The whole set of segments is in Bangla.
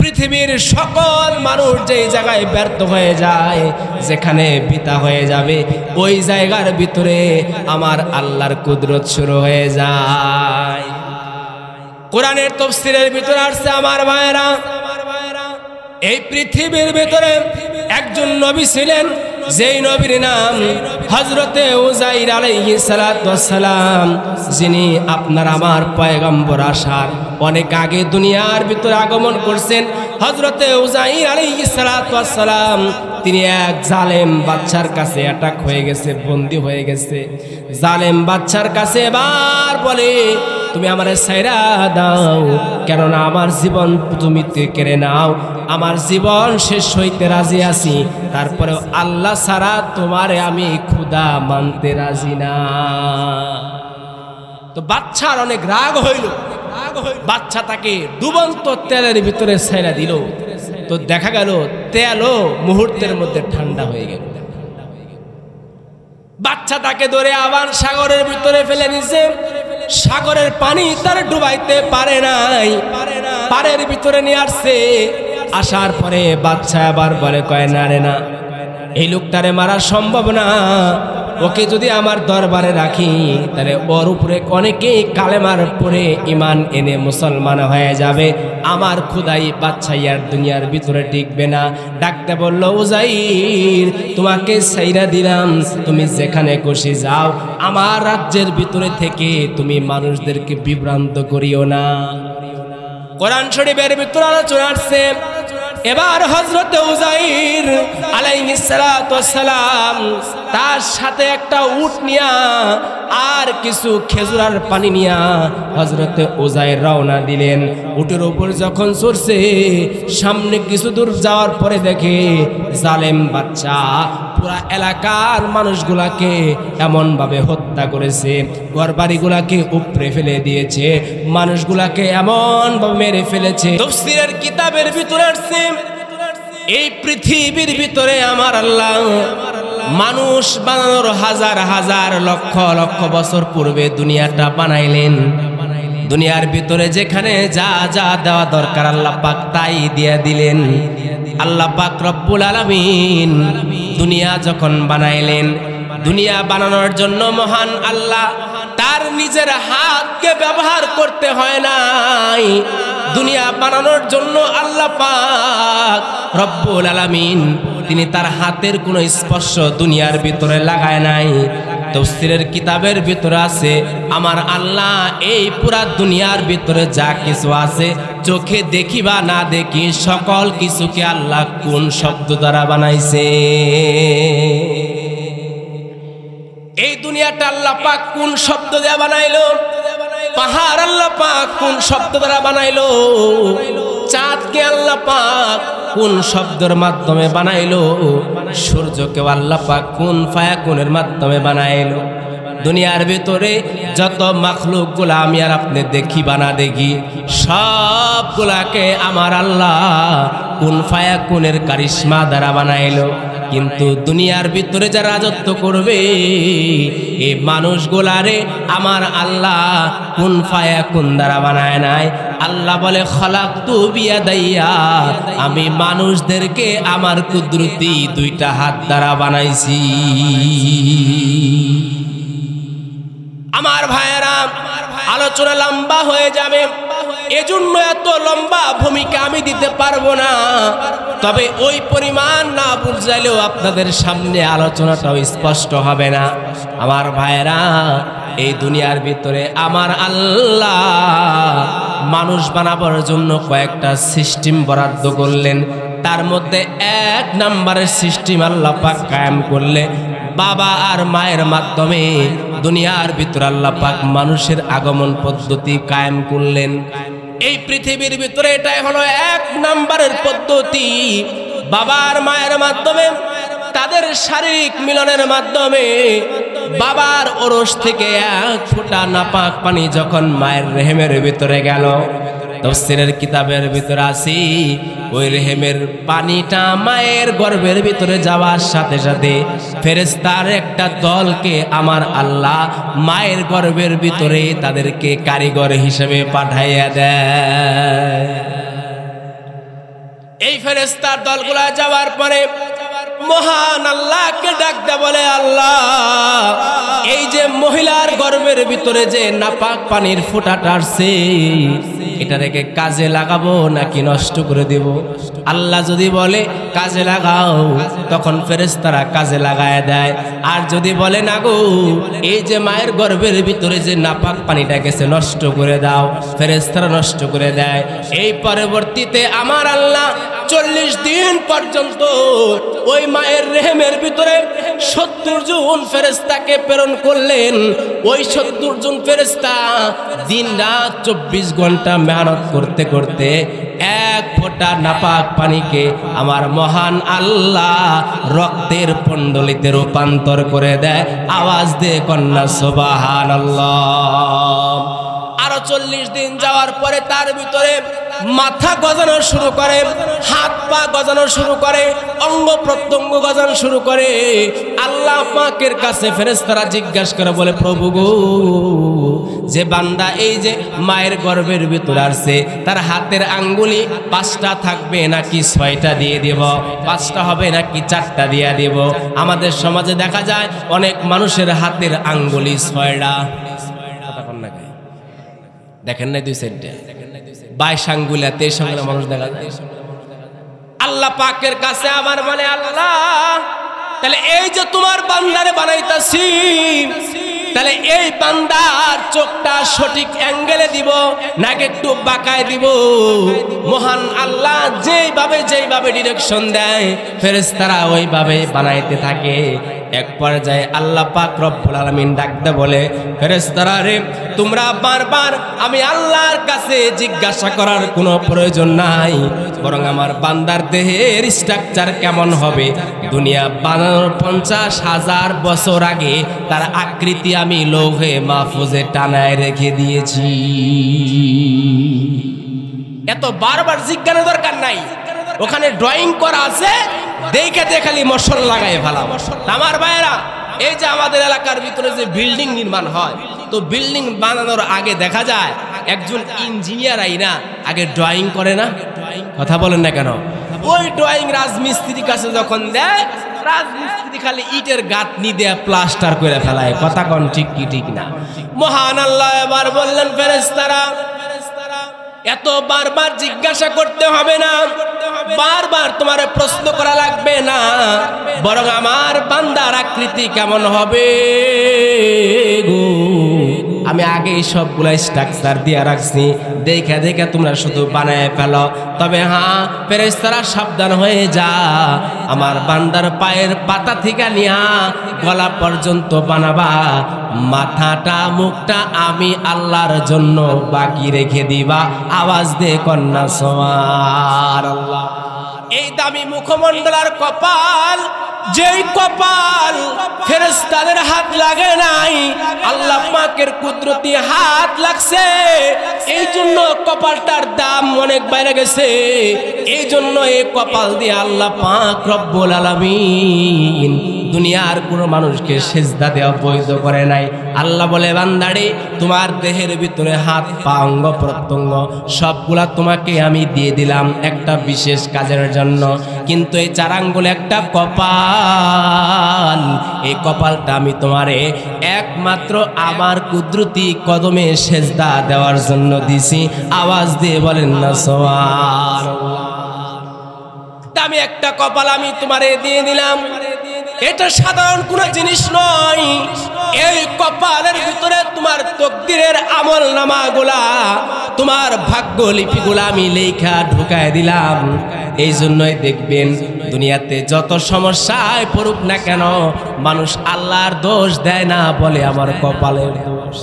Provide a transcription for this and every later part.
পৃথিবীর সকল মানুষ যেই জায়গায় ব্যর্থ হয়ে যায়, যেখানে বিতা হয়ে যাবে, ওই জায়গার ভিতরে আমার আল্লাহর কুদরত শুরু হয়ে যায়। কোরআনের তাফসীরের ভিতরে আসছে আমার ভাইয়েরা, এই পৃথিবীর ভিতরে একজন নবী ছিলেন, যেই নবীর নাম হযরতে উযাইর আলাইহিস সালাতু ওয়াস সালাম, যিনি আপনার আমার পয়গম্বর আসার অনেক আগে দুনিয়ার ভিতরে আগমন করছেন। হযরতে উযাইর আলাইহিস সালাতু ওয়াস সালাম তিনি এক জালেম বাদশার কাছে অ্যাটাক হয়ে গেছে, বন্দী হয়ে গেছে। জালেম বাদশার কাছে এবার বলে, তুমি আমারে ছাইরা দাও, কেননা আমার জীবন তুমি কেড়ে নাও, আমার জীবন শেষ হইতে রাজি আছি, তারপরে আল্লাহ ছাড়া তোমারে আমি খোদা মানতে রাজি না। তো বাদশার অনেক রাগ হইল, বাদশা তাকে ডুবন্ত তেলের ভিতরে ছাইরা দিল। তো দেখা গেল তেলও মুহূর্তের মধ্যে ঠান্ডা হয়ে গেল। বাদশা তাকে ধরে আবার সাগরের ভিতরে ফেলে নিছে। সাগরের পানি তার ডুবাইতে পারে নাই, পাড়ের ভিতরে নিয়ে আসছে। আসার পরে বাদশা আবার বলে, কয় না রে না, এই লোকটারে মারা সম্ভব না, ওকে যদি আমার দরবারে রাখি তাহলে ওর উপরে অনেকেই কালেমার পরে ঈমান এনে মুসলমান হয়ে যাবে, আমার খোদাই বাদশাহ আর দুনিয়ার ভিতরে টিকবে না। ডাকতে বলল, উযাইর তোমাকে ছাইরা দিলাম, তুমি যেখানে খুশি যাও, আমার রাজ্যের ভিতরে থেকে তুমি মানুষদেরকে বিভ্রান্ত করিও না। কোরআন শরীফের ভিতরে আলোচনা আসছে। এবার হযরত উযাইর আলাইহিস সালাতু ওয়াস সালাম তার সাথে একটা উট নিয়া আর কিছু খেজুরার পানি নিয়া হযরত উযাইর রওনা দিলেন। উটের উপর যখন চড়ছে, সামনে কিছু দূর যাওয়ার পরে দেখে জালেম বাদশা পুরা এলাকার মানুষগুলাকে এমন ভাবে হত্যা করেছে, ঘরবাড়িগুলাকে উপড়ে ফেলে দিয়েছে, মানুষগুলাকে এমন ভাবে মেরে ফেলেছে। তাফসীরের কিতাবের ভিতরে আসছে, এই পৃথিবীর ভিতরে আমার আল্লাহ মানুষ বানানোর হাজার হাজার লক্ষ লক্ষ বছর পূর্বে দুনিয়াটা বানাইলেন। দুনিয়ার ভিতরে যেখানে যা যা দেওয়া দরকার আল্লাহ পাক তাই দিয়ে দিলেন। আল্লাহ পাক রব্বুল আলামিন দুনিয়া যখন বানাইলেন, দুনিয়া বানানোর জন্য মহান আল্লাহ তার নিজের হাতকে ব্যবহার করতে হয় নাই। দুনিয়া বানানোর জন্য আল্লাহ পাক রব্বুল আলামিন তিনি তার হাতের কোনো স্পর্শ দুনিয়ার ভিতরে লাগায় নাই। তাফসীরের কিতাবের ভিতরে আছে, আমার আল্লাহ এই পুরা দুনিয়ার ভিতরে যা কিছু আছে, চোখে দেখি বা না দেখি, সকল কিছুকে আল্লাহ কোন শব্দ দ্বারা বানাইছে। এই দুনিয়াটা আল্লাহ পাক কোন শব্দ দিয়ে বানাইলো? পাহাড় আল্লাহ পাক কোন শব্দ দ্বারা বানাইলো? চাঁদকে আল্লাহ পাক কোন শব্দের মাধ্যমে বানাইলো? সূর্যকে আল্লাহ পাক কোন ফায়াকুনের মাধ্যমে বানাইলো? দুনিয়ার ভিতরে যত মাখলুক গুলা আমি আর আপনি দেখি বা না দেখি, সবগুলাকে আমার আল্লাহ কোন ফায়াকুনের কারিশমা দ্বারা বানাইলো। কিন্তু দুনিয়ার ভিতরে যারা রাজত্ব করবে, এই মানুষগুলারে আমার আল্লাহ কোন ফায়াকুন দ্বারা বানায় নাই। আল্লাহ বলে, খলাকতু বিয়াদাইয়া, আমি মানুষদেরকে আমার কুদরতি দুইটা হাত দ্বারা বানাইছি। আমার ভাইয়েরা, আলোচনা লম্বা হয়ে যাবে, এজন্য এত লম্বা ভূমিকা আমি দিতে পারবো না। তবে ওই পরিমাণ না বুঝাইলেও আপনাদের সামনে আলোচনাটাও স্পষ্ট হবে না। আমার ভাইয়েরা, এই দুনিয়ার ভিতরে আমার আল্লাহ মানুষ বানাবার জন্য কয়েকটা সিস্টেম বরাদ্দ করলেন। তার মধ্যে এক নম্বরের সিস্টেম আল্লাহ পাক কায়েম করলে, বাবা আর মায়ের মাধ্যমে দুনিয়ার ভিতরে আল্লাহ পাক মানুষের আগমন পদ্ধতি কায়েম করলেন। এই পৃথিবীর ভিতরে এটাই হলো এক নম্বরের পদ্ধতি। বাবা আর মায়ের মাধ্যমে, তাদের শারীরিক মিলনের মাধ্যমে, বাবার ওরস থেকে এক ফোঁটা নাপাক পানি যখন মায়ের রেহেমের ভিতরে গেল, তাফসীরের কিতাবের ভিতরে আসি, ওই রেহেমের পানিটা মায়ের গর্ভের ভিতরে যাওয়ার সাথে সাথে ফেরেশতার একটা দলকে আমার আল্লাহ মায়ের গর্ভের ভিতরে তাদেরকে কারিগর হিসেবে পাঠাইয়া দেয়। এই ফেরেশতার দলগুলা যাওয়ার পরে মহান আল্লাহকে ডাকতে বলে, আল্লাহ এই যে মহিলার গর্ভের ভিতরে যে নাপাক পানির ফোঁটাটা আসছে, এটা রেখে কাজে লাগাবো নাকি নষ্ট করে দেব? আল্লাহ যদি বলে কাজে লাগাও, তখন ফেরেশতারা কাজে লাগায় দেয়। আর যদি বলে না গো, এই যে মায়ের গর্ভের ভিতরে যে নাপাক পানিটা গেছে, নষ্ট করে দাও, ফেরেশতারা নষ্ট করে দেয়। এই পরবর্তীতে আমার আল্লাহ 40 দিন পর্যন্ত ওই মায়ের রেহেমের ভিতরে 70 জন ফেরেশতাকে প্রেরণ করলেন। ওই 70 জন ফেরেশতা দিন রাত 24 ঘন্টা মেহনত করতে করতে এক ফোঁটা নাপাক পানিকে আমার মহান আল্লাহ রক্তের পণ্ডলিতে রূপান্তর করে দেয়। আওয়াজ দিয়ে কন্যা সুবহানাল্লাহ। আরো 40 দিন যাওয়ার পরে তার ভিতরে মাথা গজানো শুরু করে, হাত পা গজানো শুরু করে, অঙ্গ প্রত্যঙ্গ গজানো শুরু করে। আল্লাহ পাকের কাছে ফেরেশতারা জিজ্ঞাসা করে বলে, প্রভু গো, যে বান্দা এই যে মায়ের গর্ভের ভিতরে আসছে, তার হাতের আঙ্গুলি 5টা থাকবে নাকি 6টা দিয়ে দেব? 5টা হবে নাকি 4টা দিয়ে দেব? আমাদের সমাজে দেখা যায় অনেক মানুষের হাতের আঙ্গুলি 6টা। দেখেন নাই 2 সাইডে 22 আঙ্গুলা 23 আঙ্গুলা মানুষ দেখা যায়। আল্লাহ পাকের কাছে আমার বলে, আল্লাহ তাহলে এই যে তোমার বান্দারে বানাইতাছি, তাহলে এই বান্দার চোখটা সঠিক অ্যাঙ্গেলে দিব নাকি একটু বাঁকায় দিব? মহান আল্লাহ যেইভাবে ডিরেকশন দেয় ফেরেশতারা ওইভাবে বানাইতে থাকে। এক পর্যায়ে আল্লাহ পাক রব্বুল আলামিন ডাকতে বলে, ফেরেশতারা রে, তোমরা বারবার আমি আল্লাহর কাছে জিজ্ঞাসা করার কোনো প্রয়োজন নাই, বরং আমার বান্দার দেহের স্ট্রাকচার কেমন হবে, দুনিয়া বানানোর 50,000 বছর আগে তার আকৃতি আমি লৌহে মাহফুজে টানায় রেখে দিয়েছি। এত বারবার জিজ্ঞাসার দরকার নাই, ওখানে ড্রয়িং করা আছে, দেখে খালি মশলা লাগাই ফেলা। আমার ভাইয়েরা, এই যে আমাদের এলাকার ভিতরে যে বিল্ডিং নির্মাণ হয়, তো বিল্ডিং বানানোর আগে দেখা যায় একজন ইঞ্জিনিয়ার আইনা আগে ড্রয়িং করে না? কথা বলেন না কেন? ওই ড্রয়িং রাজমিস্ত্রির কাছে যখন দেয়, রাজমিস্ত্রি খালি ইটের গাঁথনি দিয়ে প্লাস্টার করে ফেলায়। কথা কোন ঠিক কি ঠিক না? মহান আল্লাহ এবার বললেন, ফেরেশতারা এত বারবার জিজ্ঞাসা করতে হবে না, বারবার তোমার প্রশ্ন করা লাগবে না, বরং আমার বান্দার আকৃতি কেমন হবে গো, আমি আগে সবগুলা স্ট্রাকচার দিয়ে রাখছি, দেখে তোমরা শুধু বানায় ফেলো। তবে হ্যাঁ ফেরেশতারা সাবধান হয়ে যা, আমার বান্দার পায়ের পাতা থেকে নিয়া গলা পর্যন্ত বানাবা, মাথাটা মুখটা আমি আল্লাহর জন্য বাকি রেখে দিবা। আওয়াজ দে কন্যা সুবহানাল্লাহ। এই দামি মুখমণ্ডল আর কপাল, যেই কপাল ফেরেশতাদের হাত লাগে নাই, আল্লাহ পাকের কুদরতি হাত লাগছে, এই জন্য কপালটার দাম অনেক বেড়ে গেছে। এই জন্য এই কপাল দিয়ে আল্লাহ পাক রব্বুল আলামিন দুনিয়ার কোনো মানুষকে সেজদা দেওয়া বৈধ করে নাই। আল্লাহ বলে, বান্দারে তোমার দেহের ভিতরে হাত পা অঙ্গ প্রত্যঙ্গ সবগুলা তোমাকে আমি দিয়ে দিলাম একটা বিশেষ কাজের জন্য, কিন্তু এই 4 আঙ্গুল একটা কপাল, এই কপালটা আমি তোমারে একমাত্র আমার কুদরতি কদমে সেজদা দেওয়ার জন্য দিছি। আওয়াজ দিয়ে বলেন না সুবহানাল্লাহ। আমি একটা কপাল আমি তোমারে দিয়ে দিলাম, এটা সাধারণ কোনো জিনিস নয়। এই কপালের ভিতরে তোমার তকদিরের আমল নামাগুলা, তোমার ভাগ্য লিপিগুলা আমি লেখা ঢুকায় দিলাম। এই জন্যই দেখবেন দুনিয়াতে যত সমস্যায় পড়ুক না কেন, মানুষ আল্লাহর দোষ দেয় না, বলে আমার কপালের দোষ।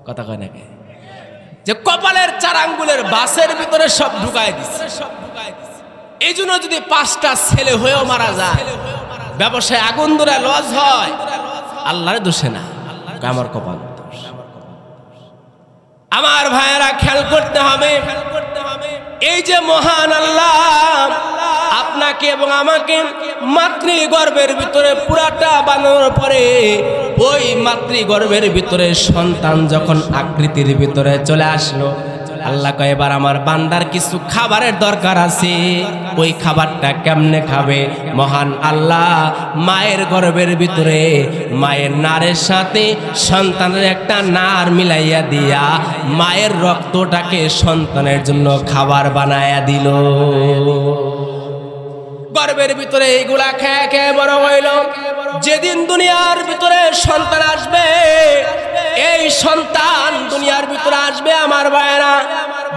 কথা কয় নাকি? যে কপালের 4 আঙ্গুলের বাসের ভিতরে সব ঢুকায় দিচ্ছে। এই জন্য যদি 5টা ছেলে হয়েও মারা যায়, ব্যবসায় আগুন ধরে লস হয়, আল্লাহর দোষে না, আমার কপাল দোষ। আমার ভাইয়েরা খেয়াল করতে হবে, এই যে মহান আল্লাহ আপনাকে এবং আমাকে মাতৃগর্ভের ভিতরে পুরাটা বানানোর পরে, ওই মাতৃগর্ভের ভিতরে সন্তান যখন আকৃতির ভিতরে চলে আসলো, আল্লাহ কয় এবার আমার বান্দার কিছু খাবারের দরকার আছে, ওই খাবারটা কেমনে খাবে? মহান আল্লাহ মায়ের গর্ভের ভিতরে মায়ের নারের সাথে সন্তানের একটা নার মিলাইয়া দিয়া মায়ের রক্তটাকে সন্তানের জন্য খাবার বানায়া দিল। গর্ভের ভিতরে এইগুলা খেয়ে খেয়ে বড় হইল। যেদিন দুনিয়ার ভিতরে সন্তান আসবে, এই সন্তান দুনিয়ার ভিতরে আসবে আমার ভাইরা,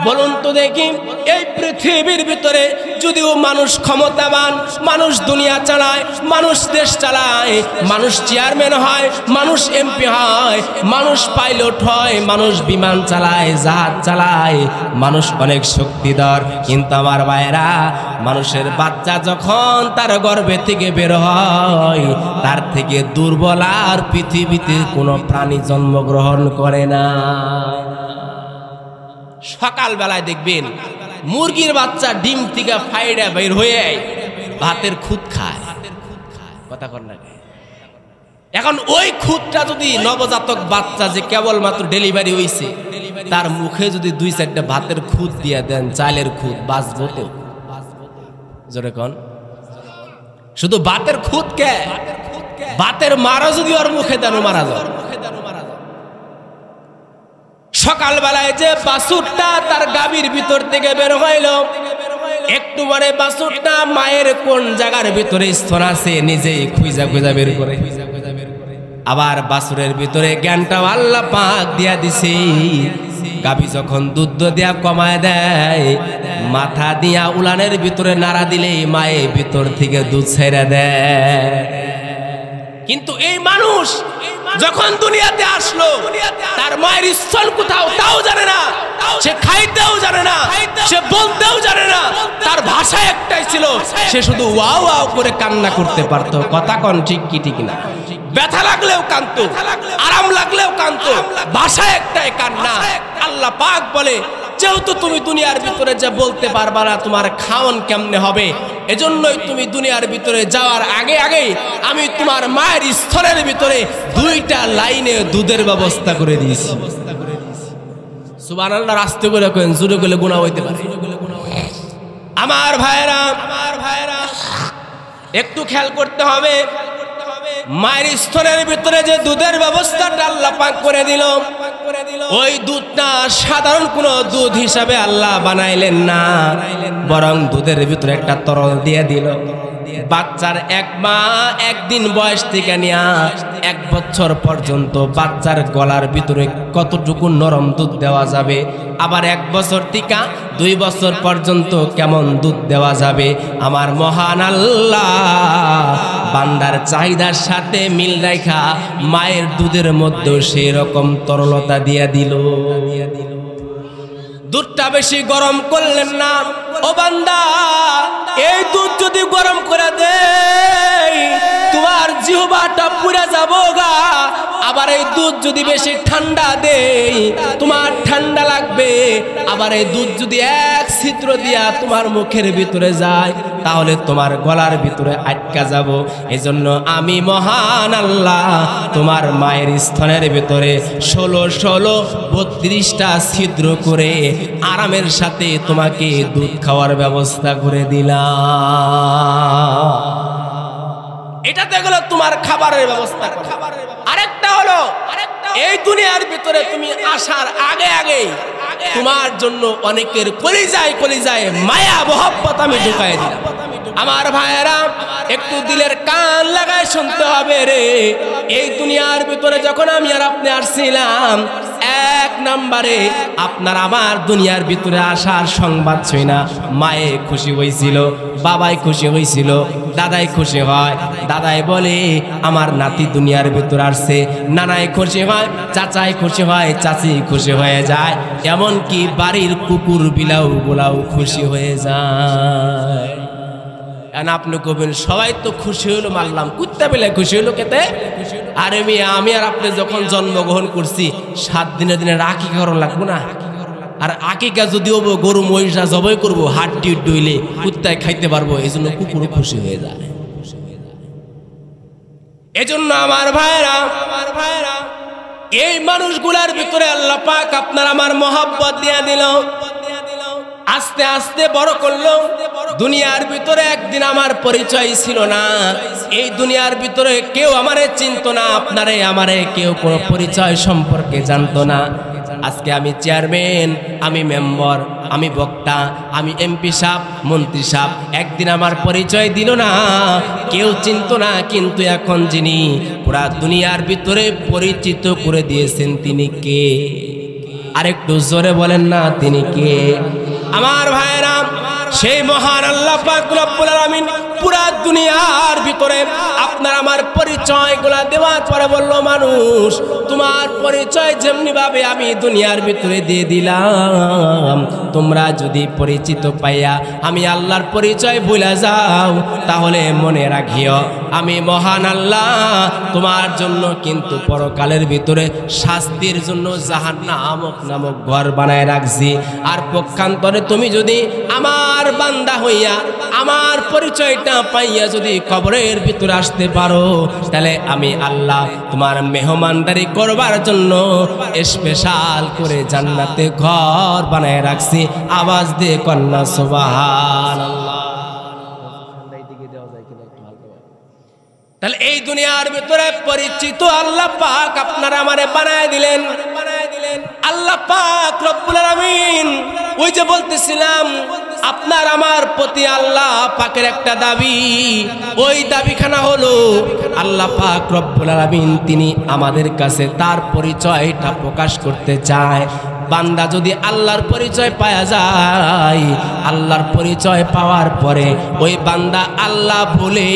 বলুন তো দেখি, এই পৃথিবীর ভিতরে যদিও মানুষ ক্ষমতাবান, মানুষ দুনিয়া চালায়, মানুষ দেশ চালায়, মানুষ চেয়ারম্যান হয়, মানুষ এমপি হয়, মানুষ পাইলট হয়, মানুষ বিমান চালায়, জাহাজ চালায়, মানুষ অনেক শক্তিধর, কিন্তু আমার ভাইরা মানুষের বাচ্চা যখন তার গর্ভে থেকে বের হয়, তার থেকে দুর্বল আর পৃথিবীতে কোনো প্রাণী জন্মগ্রহণ করে না। সকালবেলায় দেখবেন মুরগির বাচ্চা ডিম থেকে ফাইডা বের হয়ে ভাতের খুদ খায়, কথা কর না। এখন ওই খুদটা যদি নবজাতক বাচ্চা যে কেবলমাত্র ডেলিভারি হইছে তার মুখে যদি 2-4টা ভাতের খুদ দিয়ে দেন, চালের খুদ, বাঁচবো তো? জোরে কোন? শুধু ভাতের খুদ কে, ভাতের মারা যদি ওর মুখে দেন মারা যায়। সকালবেলায় যে বাছুরটা তার গাভীর ভিতর থেকে বের হইল, একটু পরে বাছুরটা মায়ের কোন জায়গার ভিতরে স্তন আছে নিজেই খুঁজা খুঁজা বের করে। আবার বাছুরের ভিতরে জ্ঞানটা আল্লাহ পাক দিয়া দিছে। গাভী যখন দুধ দিয়া কমায় দেয়, মাথা দিয়া উলানের ভিতরে নাড়া দিলেই মায়ের ভিতর থেকে দুধ ছেড়ে দেয়। কিন্তু এই মানুষ যখন দুনিয়াতে আসলো, তার মায়ের স্তন কোথাও তাও জানে না, সে খাইতেও জানে না, সে বলতেও জানে না, তার ভাষা একটাই ছিল, সে শুধু ওয়াও ওয়াও করে কান্না করতে পারতো। কথা কন ঠিক কি ঠিক না? ব্যথা লাগলেও কাঁদতো, আরাম লাগলেও কাঁদতো, ভাষা একটাই কান্না। আল্লাহ পাক বলে, যেহেতু তুমি দুনিয়ার ভিতরে যে বলতে পারবা না, তোমার খাওয়ান কেমনে হবে? এজন্যই তুমি দুনিয়ার ভিতরে যাওয়ার আগে আগে আমি তোমার মায়ের স্তনের ভিতরে 2টা লাইনে দুধের ব্যবস্থা করে দিয়েছি। সুবহানাল্লাহ। রাস্তে করে কেন জোরে গেলে গুনাহ হইতে পারে। আমার ভাইরা একটু খেয়াল করতে হবে, মায়ের স্তনের ভিতরে যে দুধের ব্যবস্থাটা আল্লাহ পাক করে দিল, ওই দুধটা সাধারণ কোনো দুধ হিসাবে আল্লাহ বানাইলেন না, বরং দুধের ভিতরে একটা তরল দিয়ে দিল। বাচ্চার 1 দিন বয়স থেকে নিয়ে 1 বছর পর্যন্ত বাচ্চার গলার ভিতরে কতটুকু নরম দুধ দেওয়া যাবে, আবার 1 বছর থেকে 2 বছর পর্যন্ত কেমন দুধ দেওয়া যাবে, আমার মহান আল্লাহ বান্দার চাহিদার সাথে মিল রাখা মায়ের দুধের মধ্যে সেই রকম তরলতা দিয়ে দিল। দুধটা বেশি গরম করলেন না। ও বান্দা, এই দুধ যদি গরম করে দেই তোমার জিহ্বাটা পুড়ে যাবো গা। আবার এই দুধ যদি বেশি ঠান্ডা দেই তোমার ঠান্ডা লাগবে। আবার এই দুধ যদি 1 ছিদ্র দিয়া তোমার মুখের ভিতরে যায় তাহলে তোমার গলার ভিতরে আটকা যাব। এজন্য আমি মহান আল্লাহ তোমার মায়ের স্তনের ভিতরে 16 32টা ছিদ্র করে আরামের সাথে তোমাকে দুধ খাওয়ার ব্যবস্থা করে দিলাম। এটাতে গেল তোমার খাবারের ব্যবস্থা। আরেকটা হলো, এই দুনিয়ার ভিতরে তুমি আসার আগে আগে তোমার জন্য অনেকের কলিজায় মায়া মহব্বত আমি ঢুকাই দিলাম। আমার ভাইয়েরা একটু দিলের কান লাগায় শুনতে হবে রে। এই দুনিয়ার ভিতরে যখন আমি আর আপনি আসছিলাম, 1 নম্বরে আপনার আমার দুনিয়ার ভিতরে আসার সংবাদ ছই না মায়ে খুশি হয়েছিল, বাবাই খুশি হয়েছিল, দাদাই খুশি হয়। দাদাই বলে আমার নাতি দুনিয়ার ভিতরে আসছে, নানাই খুশি হয়, চাচাই খুশি হয়, চাচি খুশি হয়ে যায়, এমনকি বাড়ির কুকুর বিলাউ গুলাও খুশি হয়ে যায়। আপনি কবেন সবাই তো খুশি হইলো, মারলাম কুত্তা বেলায় খুশি হইলো কেতে? আরে আমি আর আপনি যখন জন্মগ্রহণ করছি 7 দিনে দিনে আকিকা করা লাগবো না? আর আকিকা যদিও গরু মহিষা জবাই করবো, হাড্ডি ডইলে কুত্তায় খাইতে পারবো, এই জন্য কুকুরও খুশি হয়ে যায়। এজন্য আমার ভাইরা এই মানুষগুলার ভিতরে আল্লাহ পাক আপনার আমার মহব্বত দিয়ে দিল, আস্তে আস্তে বড় করলো। দুনিয়ার ভিতরে একদিন আমার পরিচয় ছিল না, এই দুনিয়ার ভিতরে কেউ আমারে চিনতো না, আপনারে আমারে কেউ কোনো পরিচয় সম্পর্কে জানতো না। আজকে আমি চেয়ারম্যান, আমি মেম্বার, আমি বক্তা, আমি এমপি সাহেব, মন্ত্রী সাহেব, একদিন আমার পরিচয় দিল না, কেউ চিনতো না। কিন্তু এখন যিনি পুরা দুনিয়ার ভিতরে পরিচিত করে দিয়েছেন তিনি কে? আরেকটু জোরে বলেন না, তিনি কে? আমার ভাইরা, সেই মহান আল্লাহ পাক রব্বুল আলামিন পুরা দুনিয়ার ভিতরে আপনার আমার পরিচয়গুলা দেওয়ার পরে বলল, মানুষ তোমার পরিচয় যেমনি ভাবে আমি দুনিয়ার ভিতরে দিয়ে দিলাম, তোমরা যদি পরিচিত পাইয়া আমি আল্লাহর পরিচয় ভুলে যাও, তাহলে মনে রাখিও আমি মহান আল্লাহ তোমার জন্য কিন্তু পরকালের ভিতরে শাস্তির জন্য জাহান্নাম নামক ঘর বানায় রাখছি। আর পক্ষান্তরে তুমি যদি আমার বান্দা হইয়া আমার পরিচয়টা পাইয়া যদি কবরের ভিতরে আসতে পারো, তাহলে আমি আল্লাহ তোমার মেহমানদারি করবার জন্য স্পেশাল করে জান্নাতে ঘর বানায় রাখছি। আওয়াজ দিয়ে কন্যা সুবহানাল্লাহ। তাহলে এই দুনিয়ার ভিতরে পরিচিত আল্লাহ পাক আপনারা আমারে বানায় দিলেন। আল্লাহ পাক রব্বুল আলামিন, ওই যে বলতেছিলাম আপনার আমার প্রতি আল্লাহ পাকের একটা দাবি, ওই দাবিখানা হলো আল্লাহ পাক রব্বুল আলামিন তিনি আমাদের কাছে তার পরিচয়টা প্রকাশ করতে চায়। বান্দা যদি আল্লাহর পরিচয় পাওয়া যায়, আল্লাহর পরিচয় পাওয়ার পরে ওই বান্দা আল্লাহ বলে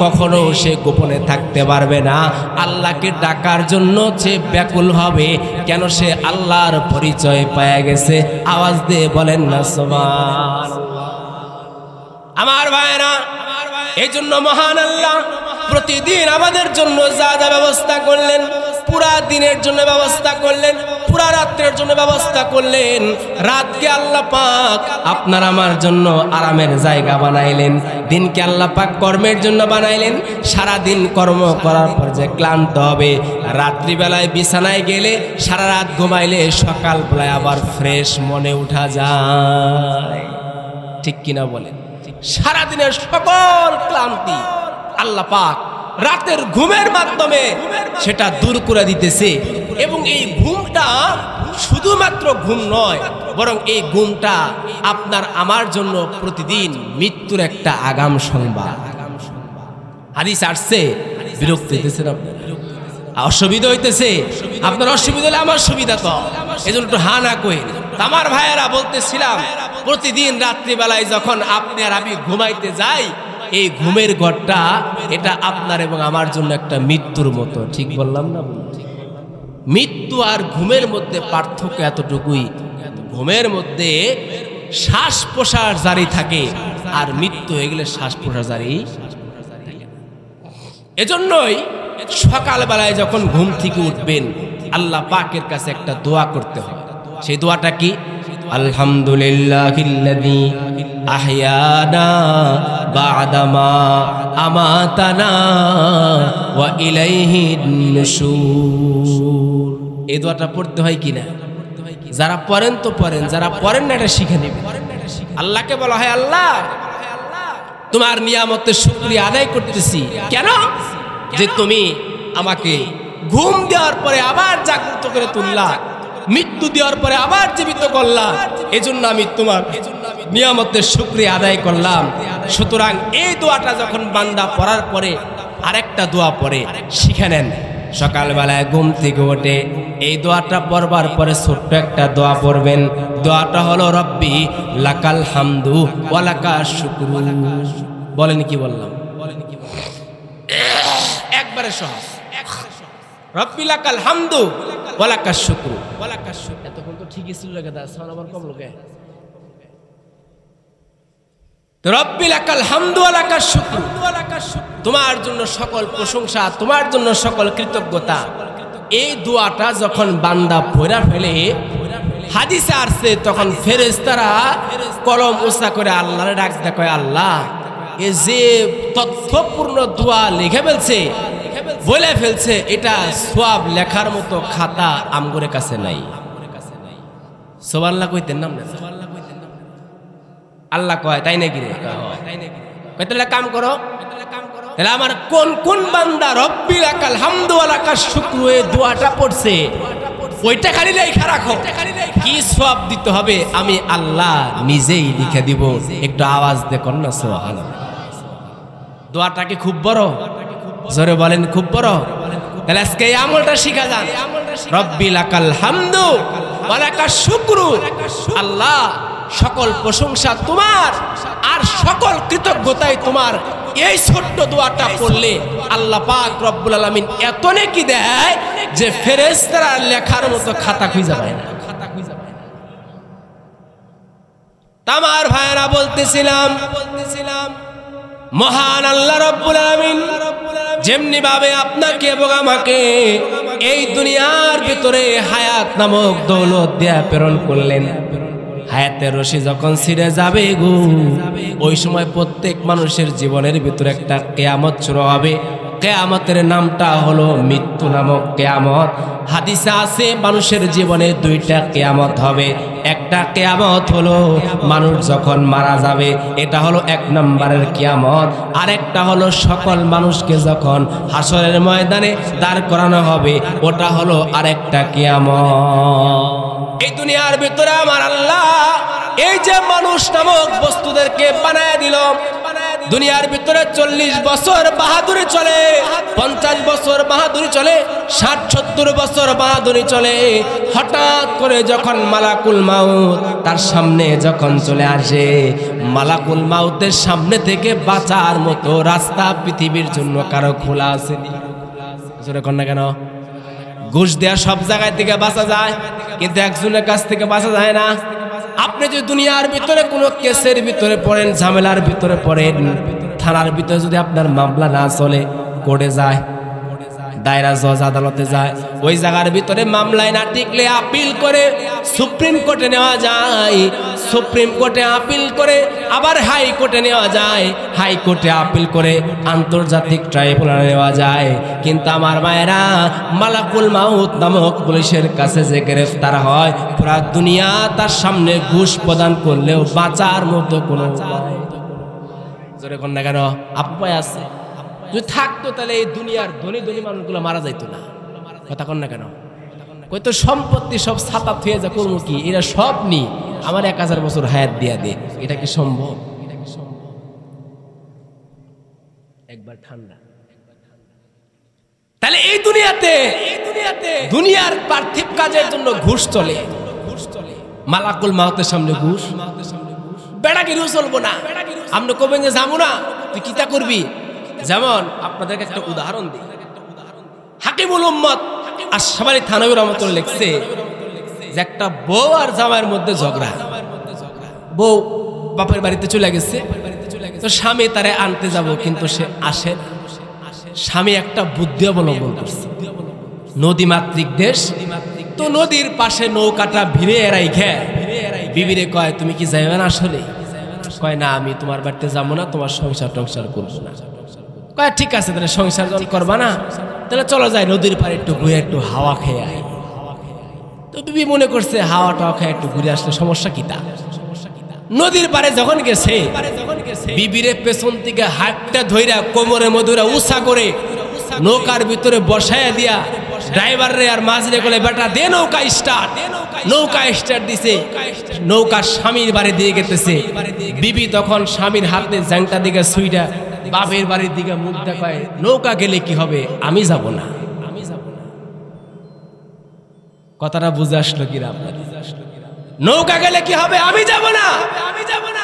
কখনো সে গোপনে থাকতে পারবে না। আল্লাহকে ডাকার জন্য সে ব্যাকুল হবে, কেন? সে আল্লাহর পরিচয় পাওয়া গেছে। আওয়াজ দিয়ে বলেন না সুবহানাল্লাহ। আমার ভাইরা, এই জন্য মহান আল্লাহ প্রতিদিন আমাদের জন্য যা যা ব্যবস্থা করলেন, পুরা দিনের জন্য ব্যবস্থা করলেন, পুরা রাত্রের জন্য ব্যবস্থা করলেন। রাতকে আল্লাহ পাক আপনার আমার জন্য আরামের জায়গা বানাইলেন, দিনকে আল্লাহ পাক কর্মের জন্য বানাইলেন। সারা দিন কর্ম করার পর যে ক্লান্ত হবে, রাত্রিবেলায় বিছানায় গেলে সারা রাত ঘুমাইলে সকালবেলায় আবার ফ্রেশ মনে উঠা যায়, ঠিক কিনা বলেন? সারা দিনের সকল ক্লান্তি আল্লাহ পাক রাতের ঘুমের মাধ্যমে সেটা দূর করে দিতেছে। এবং এই ঘুমটা শুধুমাত্র ঘুম নয়, বরং এই ঘুমটা আপনার আমার জন্য প্রতিদিন মৃত্যুর একটা আগাম সংবাদ। হাদিস আসছে, বিরক্ত হইতেছেন আপনার, অসুবিধা হইতেছে আপনার, অসুবিধা হলে আমার সুবিধা তো, এই জন্য একটু হা না কই। আমার ভাইয়েরা বলতেছিলাম, প্রতিদিন রাত্রিবেলায় যখন আপনি আর আমি ঘুমাইতে যাই, এই ঘুমের ঘরটা এটা আপনার এবং আমার জন্য একটা মৃত্যুর মতো, ঠিক বললাম না? মৃত্যু আর ঘুমের মধ্যে পার্থক্য এতটুকুই, ঘুমের মধ্যে শ্বাস প্রশ্বাস জারি থাকে, আর মৃত্যু হয়ে গেলে শ্বাস প্রশ্বাস জারি। এজন্যই সকালবেলায় যখন ঘুম থেকে উঠবেন, আল্লাহ পাকের কাছে একটা দোয়া করতে হয়। সেই দোয়াটা কি? আলহামদুলিল্লাহিল্লাযী আহইয়ানা বা'দামা আমাতানা ওয়া ইলাইহিন নুশুর। এই দোয়াটা পড়তে হয় কিনা? যারা পড়েন তো পড়েন, যারা পড়েন না এটা শিখে নেবেন। আল্লাহকে বলা হয়, আল্লাহ তোমার নিয়ামতের শুকরিয়া আদায় করতেছি। কেন? যে তুমি আমাকে ঘুম দেওয়ার পরে আবার জাগ্রত করে তুললা, মৃত্যু দেওয়ার পরে আবার জীবিত করলাম, এজন্য আমি তোমার নিয়ামতের শুকরিয়া আদায় করলাম। সুতরাং এই দোয়াটা যখন বান্দা পড়ার পরে আরেকটা দোয়া পড়ে শিখে নেন। সকালবেলায় ঘুম থেকে ওঠে এই দোয়াটা পড়বার পরে ছোট্ট একটা দোয়া পড়বেন। দোয়াটা হলো রব্বি লাকাল হামদু ওয়া লাকাশ শুকরু। বলেন কি বললাম? একবারে সহজ, রব্বি লাকাল হামদু ওয়া লাকাশ শুকরু। এতক্ষণ তো ঠিকই ছিল, সাউন্ড আবার কম লোকে। রব্বি লাকাল হামদু ওয়া লাকাশ শুকরু, তোমার জন্য সকল প্রশংসা, তোমার জন্য সকল কৃতজ্ঞতা। এই দোয়াটা যখন বান্দা পড়া ফেলে, হাদিসে আসছে, তখন ফেরেশতারা কলম উঁচা করে আল্লাহরে ডাক দেয়, আল্লাহ এ যে তথ্যপূর্ণ দোয়া লিখে ফেলছে, বলে ফেলছে এটা সওয়াব লেখার মতো খাতা আমগোর কাছে নাই। সুবহানাল্লাহ কইতেন না? আল্লাহ কয় তাই নাকি রে? কয় তাহলে কাম করো, তাহলে আমার কোন কোন বান্দা রব্বি লাকাল হামদু ওয়া লাকাশ শুকরু এই দোয়াটা পড়ছে ওইটা খালি লেখা রাখো, কি সওয়াব দিতে হবে আমি আল্লাহ নিজেই লিখে দিব। একটু আওয়াজ দেখুন না সুবহানাল্লাহ। দোয়াটা কি খুব বড়? জোরে বলেন খুব বড়। তাহলে আজকে এই আমলটা শিখা যান, রব্বি লাকাল হামদু ওয়া লাকাশ শুকরু। আল্লাহ সকল প্রশংসা তোমার আর সকল কৃতজ্ঞতাই তোমার। এই ছোট্ট দোয়াটা পড়লে আল্লাহ পাক রব্বুল আলামিন এত নেকি দেয় যে ফেরেশতারা লেখার মতো খাতা খুঁজে পায় না। তামার ভাইরা বলতেছিলাম মহান আল্লাহ রব্বুল আলামিন যেমনি ভাবে আপনাকে এবং আমাকে এই দুনিয়ার ভিতরে হায়াত নামক দৌলত দিয়ে প্রেরণ করলেন, হায়াতের রশি যখন ছিঁড়ে যাবে গো ওই সময় প্রত্যেক মানুষের জীবনের ভিতরে একটা কিয়ামত শুরু হবে। কিয়ামতের নামটা হলো মৃত্যু নামক কিয়ামত। হাদিসে আছে মানুষের জীবনে দুইটা কিয়ামত হবে। একটা কিয়ামত হলো মানুষ যখন মারা যাবে, এটা হলো এক নম্বরের কিয়ামত। আরেকটা হলো সকল মানুষকে যখন হাসরের ময়দানে দাঁড় করানো হবে, ওটা হলো আরেকটা কিয়ামত। এই দুনিয়ার ভিতরে আমার আল্লাহ এই যে মানুষ নামক বস্তুদেরকে বানায় দিল, দুনিয়ার ভিতরে 40 বছর বাহাদুরি চলে, 50 বছর বাহাদুরি চলে, 60-70 বছর বাহাদুরি চলে। হঠাৎ করে যখন মালাকুল মাউত তার সামনে যখন চলে আসে, মালাকুল মাউতের সামনে থেকে বাঁচার মতো রাস্তা পৃথিবীর জন্য কারো খোলা আসেনি। না কেন? ঘুষ দেয়া সব জায়গায় থেকে বাঁচা যায়, কিন্তু একজনের কাছ থেকে বাঁচা যায় না। আপনি যদি দুনিয়ার ভিতরে কোনো কেসের ভিতরে পড়েন, ঝামেলার ভিতরে পড়েন, থানার ভিতরে যদি আপনার মামলা না চলে, কোর্টে যায়, দায়রা জজ আদালতে যায়, ওই জায়গার ভিতরে মামলায় না টিকলে আপিল করে সুপ্রিম কোর্টে নেওয়া যায়, সুপ্রিম কোর্টে আপিল করে আবার হাই কোর্টে নেওয়া যায়, হাই কোর্টে আপিল করে আন্তর্জাতিক ট্রাইব্যুনালে নেওয়া যায়। কিন্তু আমার মায়েরা মালাকুল মাউত নামক পুলিশের কাছে যে গ্রেফতার হয়, পুরা দুনিয়া তার সামনে ঘুষ প্রদান করলেও বাঁচার মতো কোনো জোরে কোন না কেন উপায় আছে? যদি থাকতো তাহলে এই দুনিয়ার ধনী ধনী মানুষগুলো মারা যাইতো না। কথা কন না কেন? কই তো সম্পত্তি সব ছাতা থুয়ে যা করবো কি, এরা সব নি আমার 1000 বছর হায়াত দিয়া দে, এটা কি সম্ভব? একবার ঠান্ডা। তাহলে এই দুনিয়াতে দুনিয়ার পার্থিব কাজের জন্য ঘুষ চলে, মালাকুল মাউতের সামনে ঘুষ, বেড়া গিরিও চলবো না। আপনি কবেন যে যাবো না, তুই কিতা করবি? যেমন আপনাদেরকে একটা উদাহরণ দিই, হাকিমুল উম্মত আশরাফ থানভী রহমাতুল্লাহ লিখছে যে একটা বউ আর জামাইয়ের মধ্যে ঝগড়া। বউ বাপের বাড়িতে চলে গেছে, তো স্বামী তারে আনতে যাব, কিন্তু সে আসে না। স্বামী একটা বুদ্ধি অবলম্বন করছে, নদী মাতৃক দেশ তো নদীর পাশে নৌকাটা ভিড়ে এরাই খেয়ে বিবিরে কয় তুমি কি যাইবে না? আসলে কয় না, আমি তোমার বাড়িতে যাবো না, তোমার সংসার টংসার করবো না। কয় ঠিক আছে, তাহলে সংসার যখন করবা না, তাহলে চলো যাই নদীর পাড়ে একটু ঘুরে একটু হাওয়া খেয়ে আই। তো বিবি মনে করছে হাওয়া টাওয়া খেয়ে একটু ঘুরে আসলে সমস্যা কি তা। নদীর পাড়ে যখন গেছে, বিবিরে পেছন থেকে হাতটা ধইরা কোমরে মধুরা উষা করে নৌকার ভিতরে বসায় দিয়া ড্রাইভারে আর মাঝরে বলে বেটা দে নৌকা স্টার্ট। নৌকা স্টার্ট দিছে, নৌকা স্বামীর বাড়ি দিয়ে গেতেছে। বিবি তখন স্বামীর হাতে জ্যাংটা দিকে সুইটা বাপের বাড়ির দিকে মুখ দেখায়, নৌকা গেলে কি হবে, আমি যাব না। কথাটা বুঝে আসলো কিনা আপনার? নৌকা গেলে কি হবে, আমি যাব না।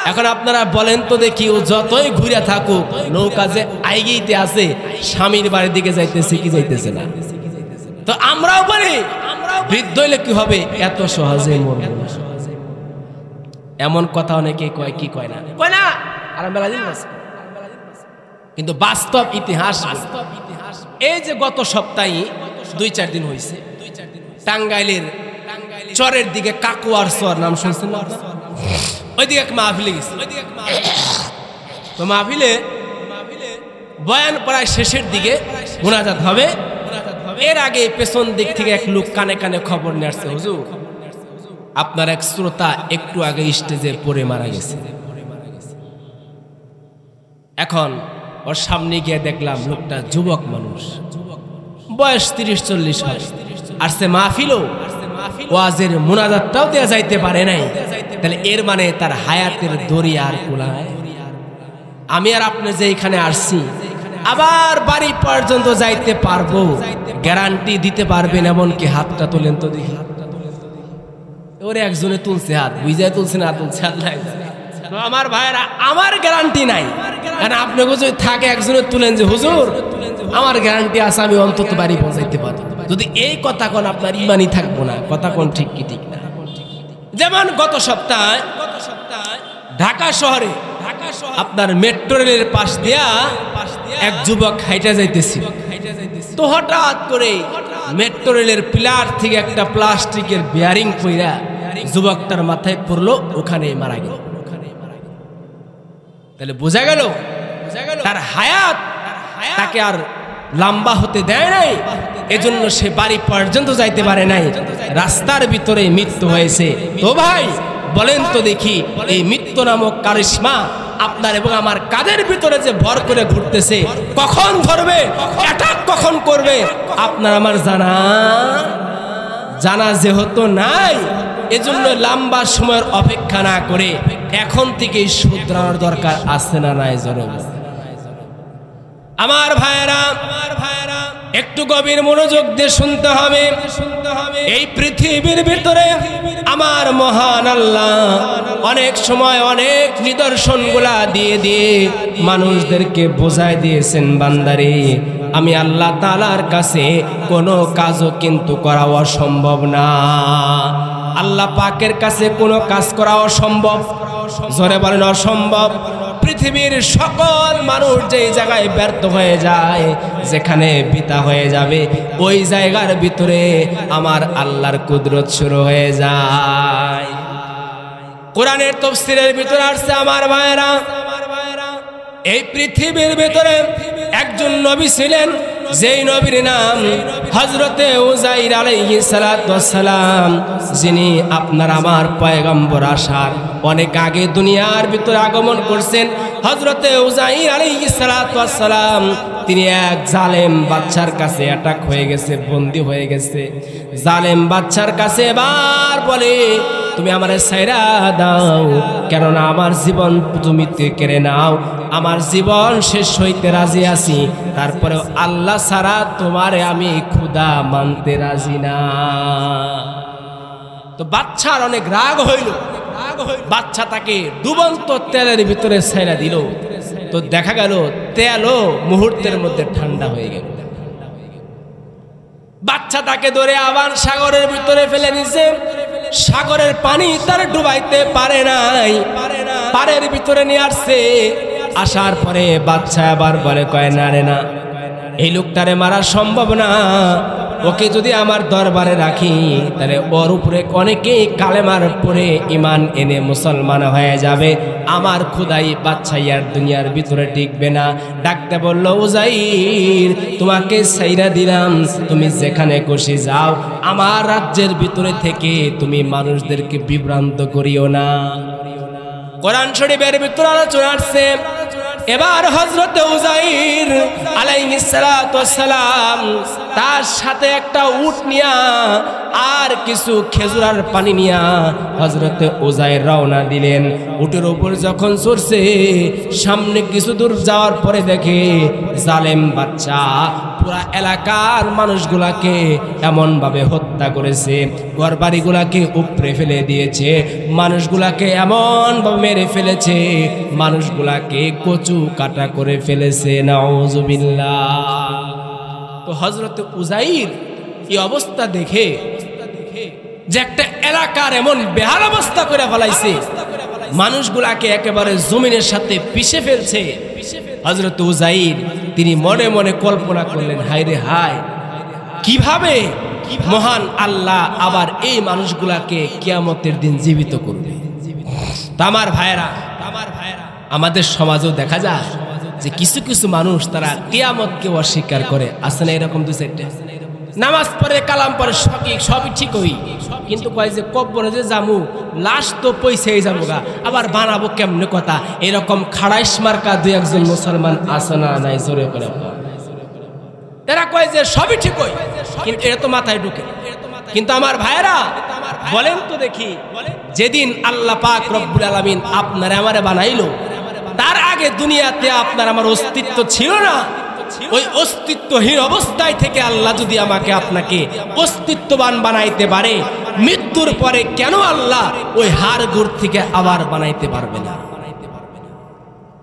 এখন আপনারা বলেন তো দেখি, ও যতই ঘুরে থাকুক নৌকা যে আইগেইতে আছে, স্বামীর বাড়ির দিকে যাইতেছে কি যাইতেছে না? তো আমরাও বলি বৃদ্ধ হইলে কি হবে, এত সহজে মরবে না। এমন কথা অনেকে কয়, কি কয় না, কয় না আর মেলা দিন। কিন্তু বাস্তব ইতিহাস, এই যে গত সপ্তাহে 2-4 দিন হয়েছে, টাঙ্গাইলের চরের দিকে কাকুয়ার চর নাম শুনছেন না? ওইদিকে এক মাহফিলে গেছে। তো মাহফিলে বয়ান প্রায় শেষের দিকে মুনাজাত হবে। এর আগে পেছন দিক থেকে এক লোক কানে কানে খবর নিয়ে আসছে, হুজুর আপনার এক শ্রোতা একটু আগে স্টেজে পড়ে মারা গেছে। এখন ওর সামনে গিয়ে দেখলাম লোকটা যুবক মানুষ, বয়স 30-40 হয়, আসছে মাহফিলও, ওয়াজের মুনাজাতটাও দেয়া যাইতে পারে নাই। তাহলে এর মানে তার হায়াতের দড়ি আর কুলায়। আমি আর আপনি যে এখানে আসছি আবার বাড়ি পর্যন্ত যাইতে পারবো, গ্যারান্টি দিতে পারবেন? এমনকি হাতটা তোলেন তো দেখি। ওরে একজনে তুলছে হাত, বুঝায় তুলছে না তুলছে আল্লাহ। তো আমার ভাইরা, আমার গ্যারান্টি নাই, কারণ আপনি যদি থাকে একজনে তুলেন যে হুজুর আমার গ্যারান্টি আছে, আমি অন্তত বাড়ি পৌঁছাইতে পারবো। যদি এই কথা কোন আপনার ইমানই থাকবো না, কথা কোন ঠিক কি ঠিক না। যেমন গত সপ্তাহে ঢাকা শহরে আপনার মেট্রো রেলের পাশ দিয়া এক যুবক হাইটা যাইতেছিল। তো হঠাৎ করে মেট্রো রেলের পিলার থেকে একটা প্লাস্টিকের বেয়ারিং পইরা যুবকটার মাথায় পড়লো, ওখানে মারা গেল। তাহলে বোঝা গেল তার হায়াত তাকে আর লম্বা হতে দেয় নাই, এজন্য সে বাড়ি পর্যন্ত যাইতে পারে নাই, রাস্তার ভিতরে মৃত্যু হয়েছে। তো ভাই বলেন তো দেখি, এই মৃত্যু নামক কারিশমা আপনার এবং আমার কাদের ভিতরে যে ভর করে ঘুরতেছে, কখন ধরবে, অ্যাটাক কখন করবে আপনার আমার জানা যেহেতু নাই, এজন্য লম্বা সময়ের অপেক্ষা না করে এখন থেকেই শুধরানোর দরকার আছে না নাই? আমার ভাইয়েরা, একটু গভীর মনোযোগ দিয়ে শুনতে হবে। এই পৃথিবীর ভিতরে আমার মহান আল্লাহ অনেক সময় অনেক নিদর্শনগুলা দিয়ে দিয়ে মানুষদেরকে বোঝায় দিয়েছেন, বান্দারে আমি আল্লাহ তাআলার কাছে কোনো কাজও কিন্তু করা অসম্ভব না। আল্লাহ পাকের কাছে কোনো কাজ করা অসম্ভব। জোরে বলেন অসম্ভব। পৃথিবীর সকল মানুষ যেই জায়গায় ব্যর্থ হয়ে যায়, যেখানে বিতা হয়ে যাবে, ওই জায়গার ভিতরে আমার আল্লাহর কুদরত শুরু হয়ে যায়। কোরআনের তাফসীরের ভিতরে আসছে আমার ভাইয়েরা, এই পৃথিবীর ভিতরে একজন নবী ছিলেন, যেই নবীর নাম হযরতে উযাইর আলাইহিস সালাতু ওয়াস সালাম, যিনি আপনার আমার পয়গম্বর আসার অনেক আগে দুনিয়ার ভিতরে আগমন করছেন। হযরতে উযাইর আলাইহিস সালাতু ওয়াস সালাম তিনি এক জালেম বাদশার কাছে অ্যাটাক হয়ে গেছে, বন্দী হয়ে গেছে। জালেম বাদশার কাছে এবার বলে, তুমি আমারে ছাইরা দাও, কেননা আমার জীবন তুমি কেড়ে নাও, আমার জীবন শেষ হইতে রাজি আছি, তারপরে আল্লাহ ছাড়া তোমারে আমি খোদা মানতে রাজি না। তো বাদশার অনেক রাগ হইল, বাদশা তাকে ডুবন্ত তেলের ভিতরে ছাইরা দিল। তো দেখা গেল তেলও মুহূর্তের মধ্যে ঠান্ডা হয়ে গেল। বাদশা তাকে ধরে আবার সাগরের ভিতরে ফেলে নিছে। সাগরের পানি তার ডুবাইতে পারে নাই, পাড়ের ভিতরে নিয়ে আসছে। আসার পরে বাদশা আবার বলে, কয় না রে না, এই লোকটারে মারা সম্ভব না, ওকে যদি আমার দরবারে রাখি তাহলে ওর উপরে অনেকেই কালেমার পরে ঈমান এনে মুসলমান হয়ে যাবে, আমার খোদাই বাদশাহ আর দুনিয়ার ভিতরে টিকবে না। ডাকতে বলল, উযাইর তোমাকে ছাইরা দিলাম, তুমি যেখানে খুশি যাও, আমার রাজ্যের ভিতরে থেকে তুমি মানুষদেরকে বিভ্রান্ত করিও না। কোরআন শরীফের ভিতরে আলোচনা আসছে। এবার হযরত উযাইর আলাইহিস সালাতু ওয়াস সালাম তার সাথে একটা উট নিয়া আর কিছু খেজুর আর পানি নিয়া হযরত উযাইর রওনা দিলেন। উটের উপর যখন চড়ছে, সামনে কিছু দূর যাওয়ার পরে দেখে জালেম বাদশা পুরা এলাকার মানুষগুলাকে এমন ভাবে হত্যা করেছে, ঘরবাড়িগুলাকে উপড়ে ফেলে দিয়েছে, মানুষগুলাকে এমন ভাবে মেরে ফেলেছে, মানুষগুলাকে কচু কাটা করে ফেলেছে। নাউযুবিল্লাহ। তো হযরত উযাইর এই অবস্থা দেখে যে একটা এলাকার এমন বেহাল অবস্থা করে ফেলাইছে, মানুষগুলাকে একেবারে জমিনের সাথে পিষে ফেলছে, হযরত উযাইর তিনি মনে মনে কল্পনা করলেন, হায় রে হায়, কিভাবে মহান আল্লাহ আবার এই মানুষগুলাকে কিয়ামতের দিন জীবিত করবে। তো আমার ভাইয়েরা, আমাদের সমাজেও দেখা যায় যে কিছু কিছু মানুষ তারা কিয়ামতকে অস্বীকার করে, আছে না এরকম দু চারটে? নামাজ পড়ে কালাম পড়ে সবই ঠিক হই, কিন্তু কয় যে কবরে যে যামু লাশ তো পয়সাই যাবো গা, আবার বানাবো কেমনে কথা। এরকম খাড়াইশ মার্কা দুই একজন মুসলমান আছে না নাই? জোরে করে এরা কয় যে সবই ঠিক হই, কিন্তু এরা তো মাথায় ঢুকে। কিন্তু আমার ভাইরা বলেন তো দেখি, যেদিন আল্লাহ পাক রব্বুল আলামিন আপনারে আমারে বানাইলো, তার আগে দুনিয়াতে আপনার আমার অস্তিত্ব ছিল না। ওই অস্তিত্বহীন অবস্থায় থেকে আল্লাহ যদি আমাকে আপনাকে অস্তিত্ববান বানাইতে পারে, মৃত্যুর পরে কেন আল্লাহ ওই হাড় গুড় থেকে আবার বানাইতে পারবে না?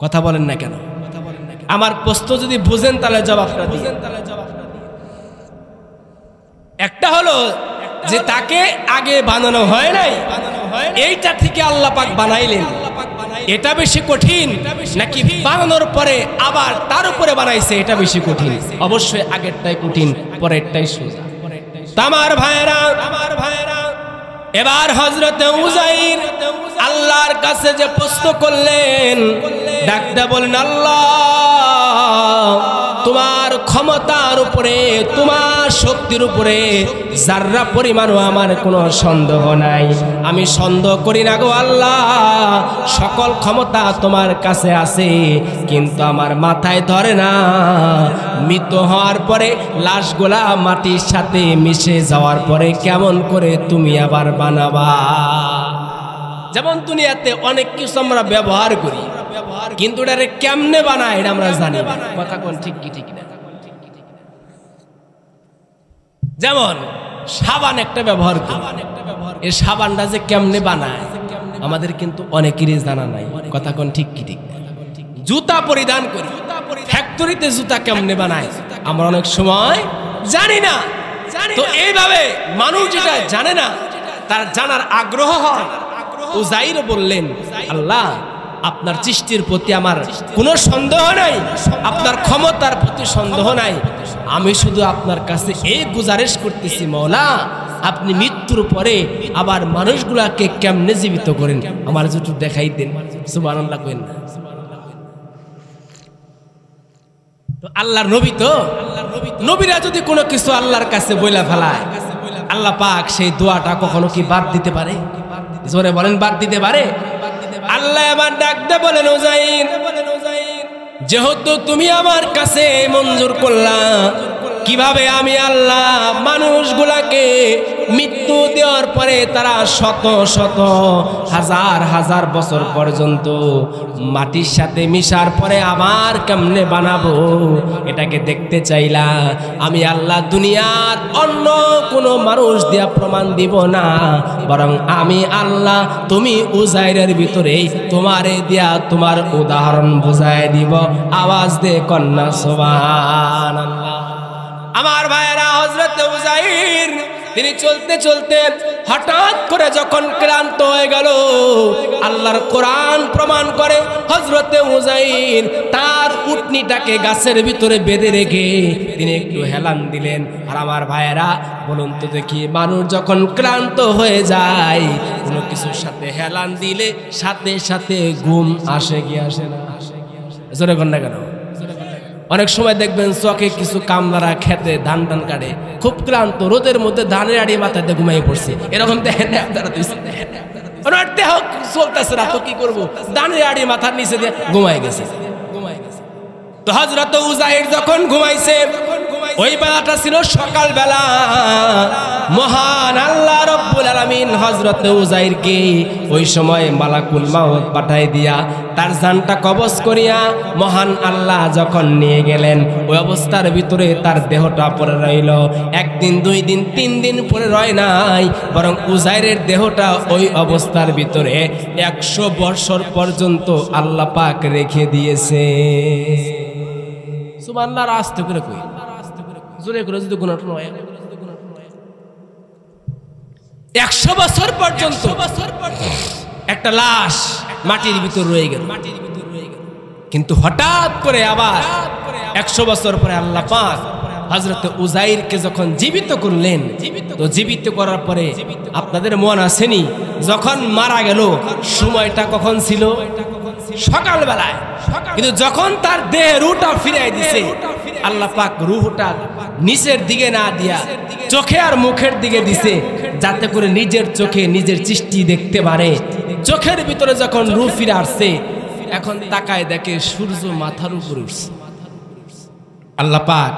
কথা বলেন না কেন? আমার প্রশ্ন যদি বুঝেন তাহলে জবাবটা দিন। একটা হলো যে তাকে আগে বানানো হয় নাই, এইটা থেকে আল্লাহ পাক বানাইলেন, এটা বেশি কঠিন নাকি বানানোর পরে আবার তার উপরে বানাইছে এটা বেশি কঠিন? অবশ্যই আগেরটাই কঠিন, পরেরটাই সোজা। আমার ভাইরা এবার হযরতে উযাইর আল্লাহর কাছে যে প্রশ্ন করলেন, ডাকতে বলেন, আল্লাহ তোমার ক্ষমতার উপরে, তোমার শক্তির উপরে যাররা পরিমাণও আমার কোনো সন্দেহ নাই, আমি সন্দেহ করি না গো আল্লাহ, সকল ক্ষমতা তোমার কাছে আছে, কিন্তু আমার মাথায় ধরে না মৃত্যু হওয়ার পরে লাশগুলা মাটির সাথে মিশে যাওয়ার পরে কেমন করে তুমি আবার বানাবা? যেমন দুনিয়াতে অনেক কিছু আমরা ব্যবহার করি, কিন্তু এটারে কেমনে বানায় এটা আমরা জানি না। কথা কোন ঠিক কি ঠিক না? যেমন সাবান একটা ব্যবহার করি, এই সাবানটা যে কেমনে বানায় আমাদের কিন্তু অনেকেরই জানা নাই। কথা কোন ঠিক কি ঠিক না? জুতা পরিধান করি, ফ্যাক্টরিতে জুতা কেমনে বানায় আমরা অনেক সময় জানি না। তো এইভাবে মানুষ যেটা জানে না তার জানার আগ্রহ হয়। উযাইর বললেন, আল্লাহ আপনার সৃষ্টির প্রতি আমার কোনো সন্দেহ নাই, আপনার ক্ষমতার প্রতি সন্দেহ নাই, আমি শুধু আপনার কাছে এই গুজারিশ করতেছি, মওলা আপনি মৃত্যুর পরে আবার মানুষগুলাকে কেমনে জীবিত করেন আমার একটু দেখাই দেন। সুবহানাল্লাহ কইন না? তো আল্লাহর নবী, তো নবীরা যদি কোনো কিছু আল্লাহর কাছে বইলা ফেলায়, আল্লাহ পাক সেই দোয়াটা কখনো কি বাদ দিতে পারে? জোরে বলেন, বাদ দিতে পারে? আল্লাহ আমার ডাকতে বলেন, উযাইর যেহেতু তুমি আমার কাছে মঞ্জুর করলা, কিভাবে আমি আল্লাহ মানুষগুলাকে মৃত্যু দেওয়ার পরে তারা শত শত হাজার হাজার বছর পর্যন্ত মাটির সাথে মিশার পরে আবার কেমনে বানাবো এটাকে দেখতে চাইলা। আমি আল্লাহ দুনিয়ার অন্য কোনো মানুষ দিয়া প্রমাণ দিব না, বরং আমি আল্লাহ তুমি উযাইরের ভিতরে তোমারে দিয়া তোমার উদাহরণ বুঝায় দিব। আওয়াজ দে কন্যা সুবহানাল্লাহ। আমার ভাইরা, হযরত উযাইর তিনি চলতে চলতে হঠাৎ করে যখন ক্লান্ত হয়ে গেল, আল্লাহর কোরআন প্রমাণ করে হযরত উযাইর তার উটনিটাকে গাছের ভিতরে বেঁধে রেখে তিনি একটু হেলান দিলেন। আর আমার ভাইরা বলুন তো দেখি, মানুষ যখন ক্লান্ত হয়ে যায় কোনো কিছুর সাথে হেলান দিলে সাথে সাথে ঘুম আসে কি আসে না? জোরে কর না কেন? অনেক সময় দেখবেন চকে কিছু কামলারা খেতে ধান টান কাটে, খুব ক্লান্ত, রোদের মধ্যে ধানের আড়ি মাথায় দিয়ে ঘুমাই পড়ছে, এরকম দেখেন আপনারা? চলতেছে না তো কি করবো, ধানের আড়ি মাথার নিচে দিয়ে ঘুমাই গেছে। তো হযরত উযাইর যখন ঘুমাইছে, ওই বেলাটা ছিল সকাল বেলা। মহান আল্লাহ রব্বুল আলামিন হযরত উযাইরকে ওই সময় মালাকুল মাউত পাঠাই দিয়া তার জানটা কবজ করিয়া মহান আল্লাহ যখন নিয়ে গেলেন, ওই অবস্থার ভিতরে তার দেহটা পড়ে রইল। একদিন, 2 দিন, 3 দিন পরে রয় নাই, বরং উযাইরের দেহটা ওই অবস্থার ভিতরে 100 বছর পর্যন্ত আল্লাহ পাক রেখে দিয়েছে। সুবহানাল্লাহ। আস্তে করে কই, জোরে করে যদি গুনাহ হয়, 100 বছর পর্যন্ত একটা লাশ মাটির ভিতর রয়ে গেল। কিন্তু হঠাৎ করে আবার 100 বছর পরে আল্লাহ পাক হযরত উযাইরকে যখন জীবিত করলেন, তো জীবিত করার পরে আপনাদের মনে আসেনি যখন মারা গেল সময়টা কখন ছিল? সকালবেলায়, কিন্তু যখন তার দেহে রুহটা ফিরাই দিছে, আল্লাহ পাক রুহটা নিচের দিকে না দিয়া চোখে আর মুখের দিকে দিছে, যাতে করে নিজের চোখে নিজের সৃষ্টি দেখতে পারে। চোখের ভিতরে যখন রুহ ফিরে আসছে, এখন তাকায় দেখে সূর্য মাথার উপরে উঠছে। আল্লাহ পাক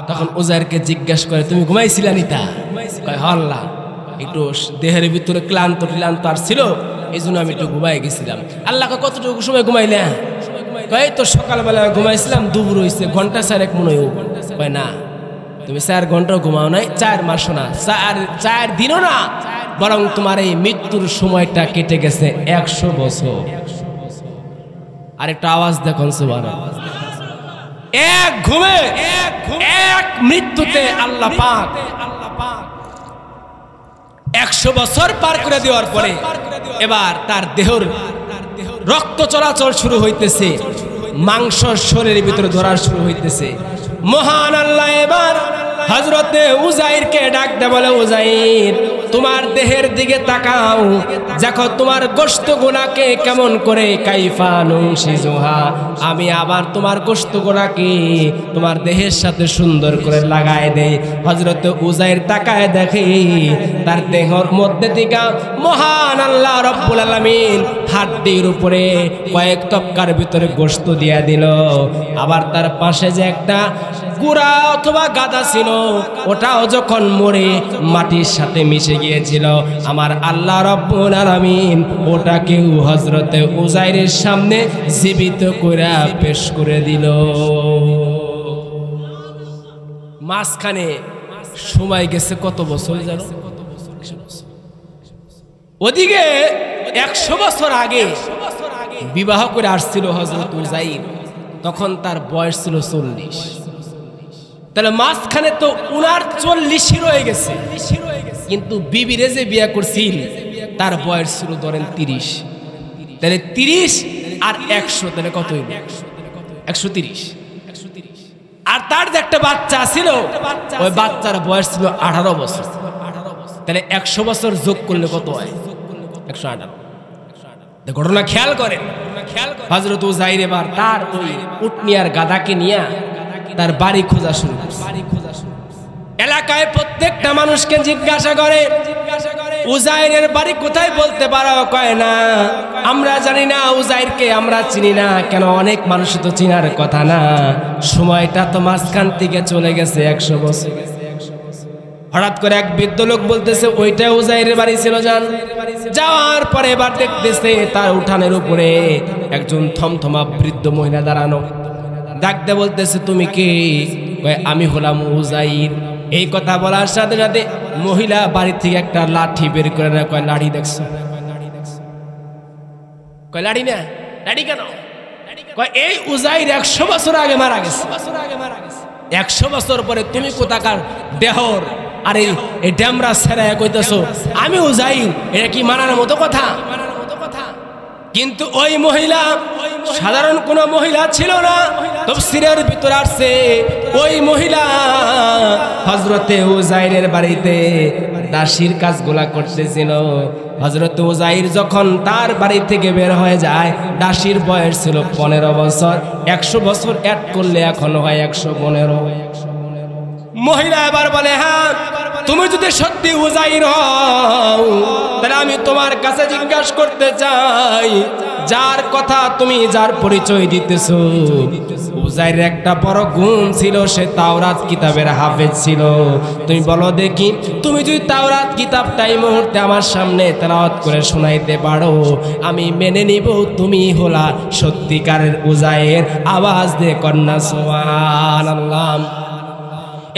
তখন উজাইরকে জিজ্ঞাসা করে, তুমি ঘুমাইছিলা নিতা? কয় আল্লাহ, একটু দেহের ভিতরে ক্লান্ত আর ছিল, এই জন্য আমি একটু ঘুমাই গেছিলাম। আল্লাহকে কতটুকু সময় ঘুমাইলে? কয় তো সকালবেলা ঘুমাইছিলাম, দুপুর হয়েছে, ঘন্টা 4 মনে হয়। কয় না, তুমি 4 ঘন্টাও ঘুমাও নাই, 4 মাসও না, 4 দিনও না, বরং তোমার এই মৃত্যুর সময়টা কেটে গেছে 100 বছর। আর একটা আওয়াজ দেখুন, সুবহানাল্লাহ। এক ঘুমে, এক মৃত্যুতে আল্লাহ পাক 100 বছর পার করে দেওয়ার পরে এবার তার দেহর রক্ত চলাচল শুরু হইতেছে, মাংস শরীরের ভিতরে ধরা শুরু হইতেছে। মহান আল্লাহ এবার হযরতে উজাইরকে ডাক দেয়, বলে উজাইর, তোমার দেহের দিকে তাকাও, দেখো তোমার গোশতগুলোকে কেমন করে কাইফা নুনশিজুহা, আমি আবার তোমার গোশতগুলোকে তোমার দেহের সাথে সুন্দর করে লাগায় দেই। হযরতে উজাইর তাকায় দেখে তার দেহের মধ্যে থেকে মহান আল্লাহ রব্বুল আলামিন হাড্ডির উপরে কয়েক টপকার ভিতরে গোশত দিয়া দিল। আবার তার পাশে যে একটা গুড়া অথবা গাদা ছিল, ওটাও যখন মরে মাটির সাথে মিশে গিয়েছিল, আমার আল্লাহ রব্বুল আলামিন ওটাকেও হযরতে উজাইরের সামনে জীবিত করে পেশ করে দিল। মাঝখানে সময় গেছে কত বছর জানো? ওদিকে 100 বছর আগে বিবাহ করে আসছিল হযরত উজাইর, তখন তার বয়স ছিল 40। তাহলে মাঝখানে তো উনার 40 রয়ে গেছে, কিন্তু বিবিরে যে বিয়ে করছিল তার বয়স ছিল ধরেন 30। তাহলে 30 আর 100 তাহলে কত হইল? 130। আর তার যে একটা বাচ্চা ছিল, ওই বাচ্চার বয়স ছিল 18 বছর। তাহলে 100 বছর যোগ করলে কত হয়? 118। ঘটনা খেয়াল করেন, হযরত উজাইর এবার তার ওই উটনি আর গাদাকে নিয়ে তার বাড়ি খোঁজা শুরু করছে। এলাকায় প্রত্যেকটা মানুষকে জিজ্ঞাসা করে, উজাইরের বাড়ি কোথায় বলতে পারো? কয় না, আমরা জানি না, উজাইরকে আমরা চিনি না। কেন? অনেক মানুষ তো চিনার কথা না, সময়টা তো মাঝখান থেকে চলে গেছে 100 বছর। হঠাৎ করে এক বৃদ্ধ লোক বলতেছে, ওইটা উজাইরের বাড়ি ছিল। যাওয়ার পরে এবার দেখতেছে তার উঠানের উপরে একজন থমথমা বৃদ্ধ মহিলা দাঁড়ানো। ডাকতে বলতেছে, তুমি কে? কয় আমি হলাম উজাইর। এই কথা বলার সাথে সাথে মহিলা বাড়ি থেকে একটা লাঠি বের করে না। কয় লাঠি দেখছো? কয় লাঠি না। লাঠি কেন? কয় এই উজাইর 100 বছর আগে মারা গেছে। 100 বছর পরে তুমি কোথাকার দেহর আর এই ড্যামরা ছেড়ে কইতেছো আমি উজাইর? এটা কি মানার মতো কথা? কিন্তু ওই মহিলা সাধারণ কোন মহিলা ছিল না। তাফসীরের ভিতর আসছে ওই মহিলা হযরতে উজাইরের বাড়িতে দাসীর কাজগুলা করতেছিল। হযরতে উজাইর যখন তার বাড়ি থেকে বের হয়ে যায়, দাসীর বয়স ছিল 15 বছর। 100 বছর অ্যাড করলে এখন হয় 115। মহিলা এবার বলে, হ্যাঁ তুমি যদি সত্যি উজাইর হও, তাহলে আমি তোমার কাছে জিজ্ঞাসা করতে চাই, যার কথা তুমি যার পরিচয় দিতেছো, উজাইরের একটা বড় গুণ ছিল, সে তাওরাত কিতাবের হাফেজ ছিল। তুমি বলো দেখি, তুমি যদি তাওরাত কিতাবটাই মুহূর্তে আমার সামনে তেলাওয়াত করে শোনাইতে পারো, আমি মেনে নিব তুমি হলা সত্যিকারের উজাইর। আওয়াজ দিয়ে কন্যা সুবহানাল্লাহ।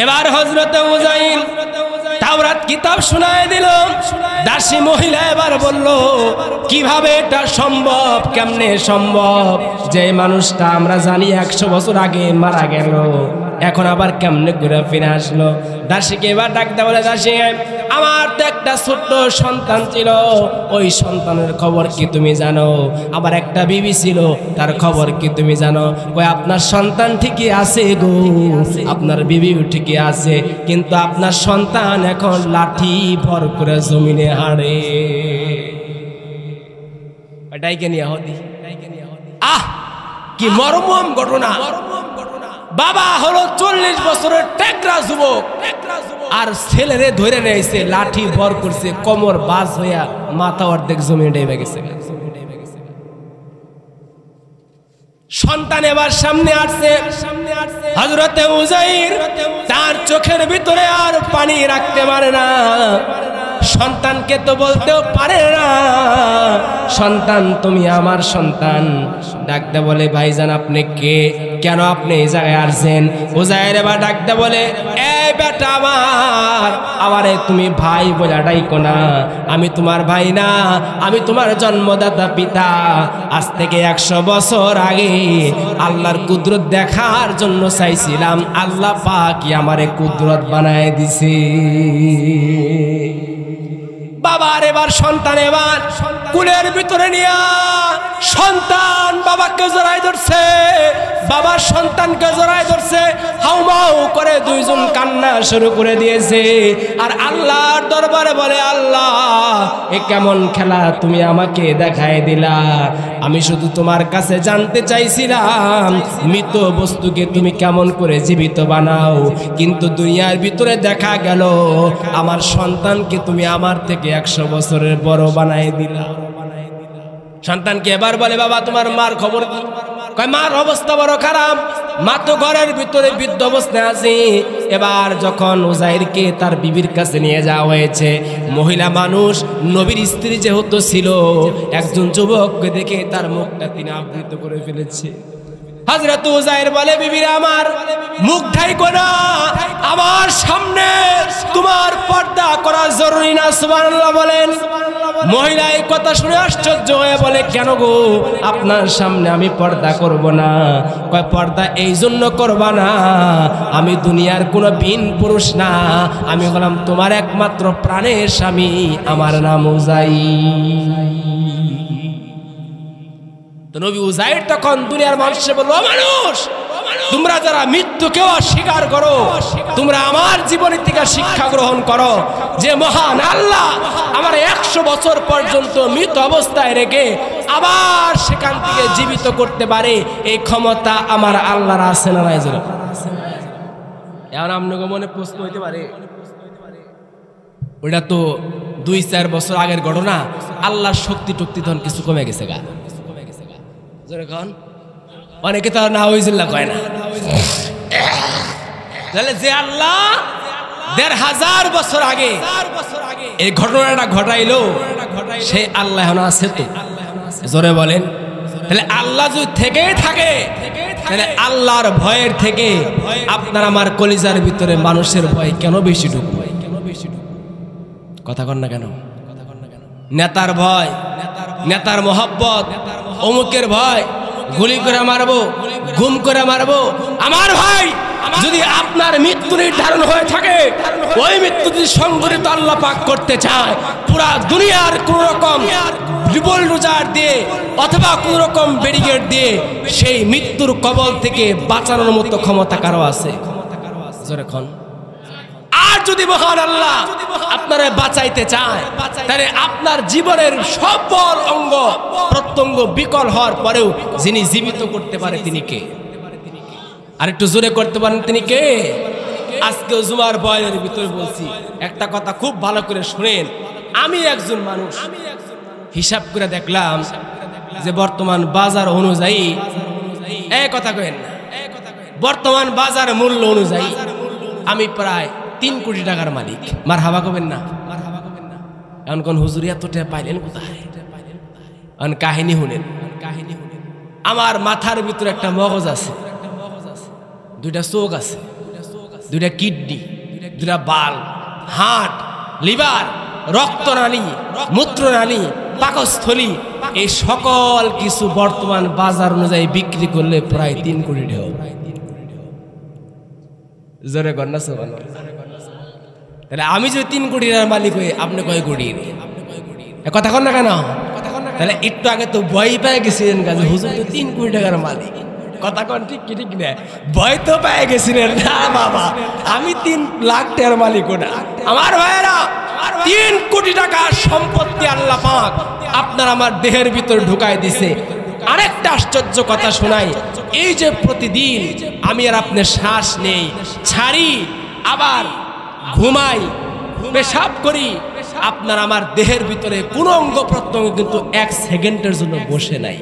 এবার হযরত উজাইর তাওরাত কিতাব শোনায় দিল। দাসী মহিলা এবার বলল, কিভাবে এটা সম্ভব? কেমনে সম্ভব যে মানুষটা আমরা জানি 100 বছর আগে মারা গেল, এখন আবার কেমনে ঘুরে ফিরে আসলো? দাসীকে এবার ডাকতে বলে, দাসী আমার তো একটা ছোট্ট সন্তান ছিল, ওই সন্তানের খবর কি তুমি জানো? আবার একটা বিবি ছিল, তার খবর কি তুমি জানো? কই আপনার সন্তান ঠিকই আছে গো, আপনার বিবিও ঠিকই আছে, কিন্তু আপনার সন্তান এখন লাঠি ভর করে জমিনে হাড়ে। এটাই কে নিয়ে হদি আহ কি মর্মম ঘটনা। বাবা হলো 40 বছরের টেকরা যুবক, আর ছেলেরে ধরে নিয়েছে, লাঠি ভর করছে, কোমর বাজ হইয়া মাথা অর্ধেক জমি ডেবে গেছে। সন্তান এবার সামনে আসছে, হযরতে উযাইর তার চোখের ভিতরে আর পানি রাখতে পারে না। সন্তানকে তো বলতেও পারে না, সন্তান তুমি আমার সন্তান। ডাকতে বলে ভাইজান আপনি কে, কেন আপনি এই জায়গায় আসছেন? উযাইর এবার ডাকতে বলে এই বেটা আমার, আমারে তুমি ভাই বলে ডাইকো না, আমি তোমার ভাই না, আমি তোমার জন্মদাতা পিতা। আজ থেকে 100 বছর আগে আল্লাহর কুদরত দেখার জন্য চাইছিলাম, আল্লাহ পাকই আমারে কুদরত বানায় দিছে। বাবার এবার সন্তান এবার কুলের ভিতরে নিয়ে সন্তান বাবাকে জড়াই ধরছে, বাবার সন্তানকে জড়াই ধরছে, হাউমাউ করে দুইজন কান্না শুরু করে দিয়েছে। আর আল্লাহর দরবারে বলে আল্লাহ এ কেমন খেলা তুমি আমাকে দেখায় দিলা, আমি শুধু তোমার কাছে জানতে চাইছিলাম মৃত বস্তুকে তুমি কেমন করে জীবিত বানাও, কিন্তু দুনিয়ার ভিতরে দেখা গেল আমার সন্তানকে তুমি আমার থেকে 100 বছরের বড় বানাই দিলা। সন্তানকে এবার বলে বাবা তোমার মার খবর কি? কয় মার অবস্থা বড় খারাপ, মা তো ঘরের ভিতরে বৃদ্ধ অবস্থায় আছে। এবার যখন উযাইরকে তার বিবির কাছে নিয়ে যাওয়া হয়েছে, মহিলা মানুষ, নবীর স্ত্রী যেহেতু ছিল, একজন যুবককে দেখে তার মুখটা তিনি আবৃত করে ফেলেছে। হযরত উযাইর বলে বিবিরা আমার মুখ ঢাইকো না, আমার সামনে তোমার পর্দা করা জরুরি না। সুবহানাল্লাহ বলেন। মহিলা এই কথা শুনে আশ্চর্য হয়ে বলে কেন গো, আপনার সামনে আমি পর্দা করব না? কয় পর্দা এই জন্য করবা না, আমি দুনিয়ার কোনো বিন পুরুষ না, আমি হলাম তোমার একমাত্র প্রাণের স্বামী, আমার নাম উযাইর। তো নবী উযাইর তখন দুনিয়ার মানুষকে বলল, মানুষ তোমরা যারা মৃত্যুকেও অস্বীকার করো, তোমরা আমার জীবনের থেকে শিক্ষা গ্রহণ করো যে মহান আল্লাহ আমার 100 বছর পর্যন্ত মৃত অবস্থায় রেখে আবার সেখান থেকে জীবিত করতে পারে, এই ক্ষমতা আমার আল্লাহর আছে না নাই? এখন আপনাকে মনে প্রশ্ন হইতে পারে ওটা তো 2-4 বছর আগের ঘটনা, আল্লাহর শক্তি টক্তি তখন কিছু কমে গেছে গা। অনেকে তো না হইজিল্লা কয় না, তাহলে যে আল্লাহ 1500 বছর আগে এই ঘটনাটা ঘটাইলো, সেই আল্লাহ এখন আছে তো? জোরে বলেন। তাহলে আল্লাহ যদি থেকেই থাকে, তাহলে আল্লাহর ভয়ের থেকে আপনার আমার কলিজার ভিতরে মানুষের ভয় কেন বেশি ঢুকবে? কথা কন না কেন? নেতার ভয়, নেতার মহব্বত, অমুকের ভয়, গুলি করে মারবো, গুম করে মারবো। আমার ভাই যদি আপনার মৃত্যু নির্ধারণ হয়ে থাকে, ওই মৃত্যু যদি সংঘটিত আল্লাহ পাক করতে চায়, পুরা দুনিয়ার কোন রকম রিভলভার দিয়ে অথবা কোন রকম ব্যারিকেড দিয়ে সেই মৃত্যুর কবল থেকে বাঁচানোর মতো ক্ষমতা কারো আছে? আর যদি মহান আল্লাহ আপনারা বাঁচাইতে চায়, তাহলে আপনার জীবনের সকল অঙ্গ প্রত্যঙ্গ বিকল হওয়ার পরেও যিনি জীবিত করতে পারে তিনি কে? আর একটু জোরে করতে পারেন তিনি কে? আজকে জুমার বয়ানের ভিতরে বলছি একটা কথা খুব ভালো করে শুনেন। আমি একজন মানুষ, হিসাব করে দেখলাম যে বর্তমান বাজার অনুযায়ী, এই কথা কইেন না, বর্তমান বাজার মূল্য অনুযায়ী আমি প্রায় 3 কোটি টাকার মালিক। মার হাবা করবেন না? এখন কোন হুজুর এত টাকা পাইলেন কোথায়? কাহিনী শুনেন। আমার মাথার ভিতরে একটা মগজ আছে, 2টা চোখ আছে, 2টা কিডনি, 2টা বাল, হার্ট, লিভার, রক্তনালী, মূত্রনালী, পাকস্থলী, এই সকল কিছু বর্তমান বাজার অনুযায়ী বিক্রি করলে প্রায় 3 কোটি টাকা। জোরে গন্না সোবান। তাহলে আমি যদি 3 কোটি টাকার মালিক হই, আপনি কয় কোটি? কথা কন না কেন? তাহলে একটু আগে তো ভয় পেয়ে গেছিলেন কাজে, হুজুর তো 3 কোটি টাকার মালিক। কথা কন ঠিক কি ঠিক না? ভয় তো পেয়ে গেছিলেন না বাবা, আমি 3 লাখ টাকার মালিক না। আমার ভাইয়েরা, 3 কোটি টাকার সম্পত্তি আল্লাহ পাক আপনার আমার দেহের ভিতর ঢুকায় দিছে। আরেকটা আশ্চর্য কথা শোনাই, এই যে প্রতিদিন আমি আর আপনি শ্বাস নেই, ছাড়ি, আবার ঘুমাই, পেশাব করি, আপনার আমার দেহের ভিতরে কোন অঙ্গ প্রত্যঙ্গ কিন্তু 1 সেকেন্ডের জন্য বসে নাই।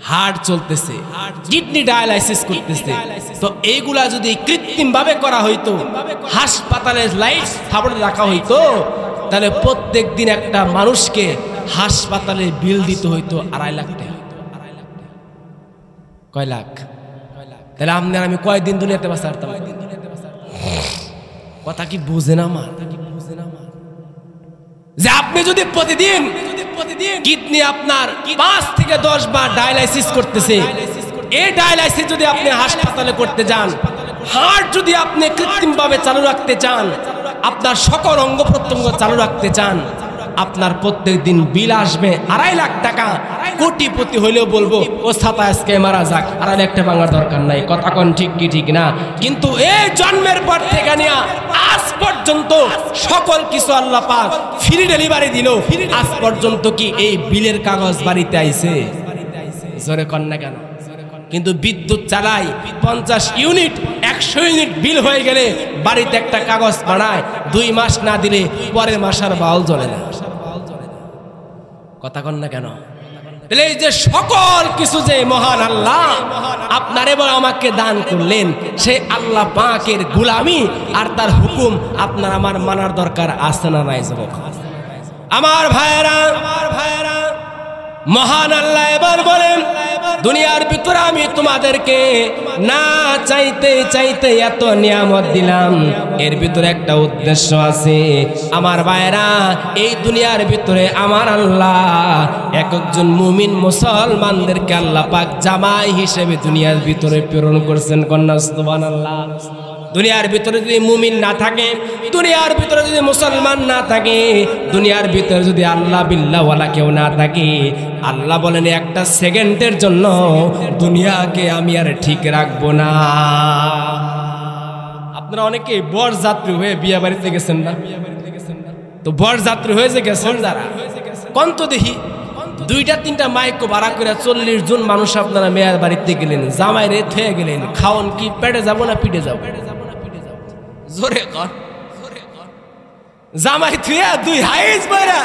হার্ট চলতেছে, কিডনি ডায়ালাইসিস করতেছে। তো এইগুলা যদি কৃত্রিম ভাবে করা হইতো, হাসপাতালে লাইট স্থাপনে রাখা হইতো, তাহলে প্রত্যেক দিন একটা মানুষকে হাসপাতালে বিল দিতে হইতো 2.5 লাখ টাকা। কয় লাখ? তাহলে আপনার আমি কয়দিন দুনিয়াতে বাঁচতাম? কথা কি বুঝেন আমার? যে আপনি যদি প্রতিদিন কিডনি আপনার 5 থেকে 10 বার ডায়ালাইসিস করতেছে, এই ডায়ালাইসিস যদি আপনি হাসপাতালে করতে যান, হার্ট যদি আপনি কৃত্রিম ভাবে চালু রাখতে চান, আপনার সকল অঙ্গ প্রত্যঙ্গ চালু রাখতে চান, আপনার প্রত্যেক দিন বিল আসবে 2.5 লাখ টাকা। কোটিপতি হইলেও বলবো ও ছাতা আজকে মারা যাক, 2.5 লাখ টাকা ভাঙার দরকার নাই। কথা কোন ঠিক কি ঠিক না? কিন্তু এই জন্মের পর থেকে নিয়ে আজ পর্যন্ত সকল কিছু আল্লাহ পাক ফ্রি ডেলিভারি দিল, আজ পর্যন্ত কি এই বিলের কাগজ বাড়িতে আইছে? জোরে কন না কেন? কিন্তু বিদ্যুৎ চালাই 50 ইউনিট 100 ইউনিট বিল হয়ে গেলে বাড়িতে একটা কাগজ বানায়, 2 মাস না দিলে পরের মাস আর বাউল জ্বলে না। কথা কন না কেন? এই যে সকল কিছু যে মহান আল্লাহ আপনার এবং আমাকে দান করলেন, সেই আল্লাহ পাকের গোলামি আর তার হুকুম আপনার আমার মানার দরকার আছে না নাই? আমার ভাইয়েরা, মহান আল্লাহ এবার বলেন, দুনিয়ার ভিতরে আমি তোমাদেরকে না চাইতে চাইতে এত নিয়ামত দিলাম, এর ভিতরে একটা উদ্দেশ্য আছে। আমার ভাইরা, এই দুনিয়ার ভিতরে আমার আল্লাহ একজন মুমিন মুসলমানদেরকে আল্লাহ পাক জামাই হিসেবে দুনিয়ার ভিতরে প্রেরণ করছেন। কন্যা সুবহানাল্লাহ। দুনিয়ার ভিতরে যদি মুমিন না থাকে, দুনিয়ার ভিতরে যদি মুসলমান না থাকে, দুনিয়ার ভিতরে যদি আল্লাহ বিল্লাহ ওয়ালা কেউ না থাকে, আল্লাহ বলেন একটা সেকেন্ডের জন্য দুনিয়াকে আমি আর ঠিক রাখবো না। আপনারা অনেকে বরযাত্রী হয়ে বিয়ে বাড়িতে গেছেন না? তো বরযাত্রী হয়ে যে গেছেন যারা, কন্ত দেখি 2-3টা মাইক ভাড়া করে 40 জন মানুষ আপনারা মেয়ের বাড়িতে গেলেন, জামাই রে থয়ে গেলেন, খাওন কি পেটে যাবো না পিঠে যাবো? জোরে কর। জামাই থুয়া 2 হাইজ বাইরা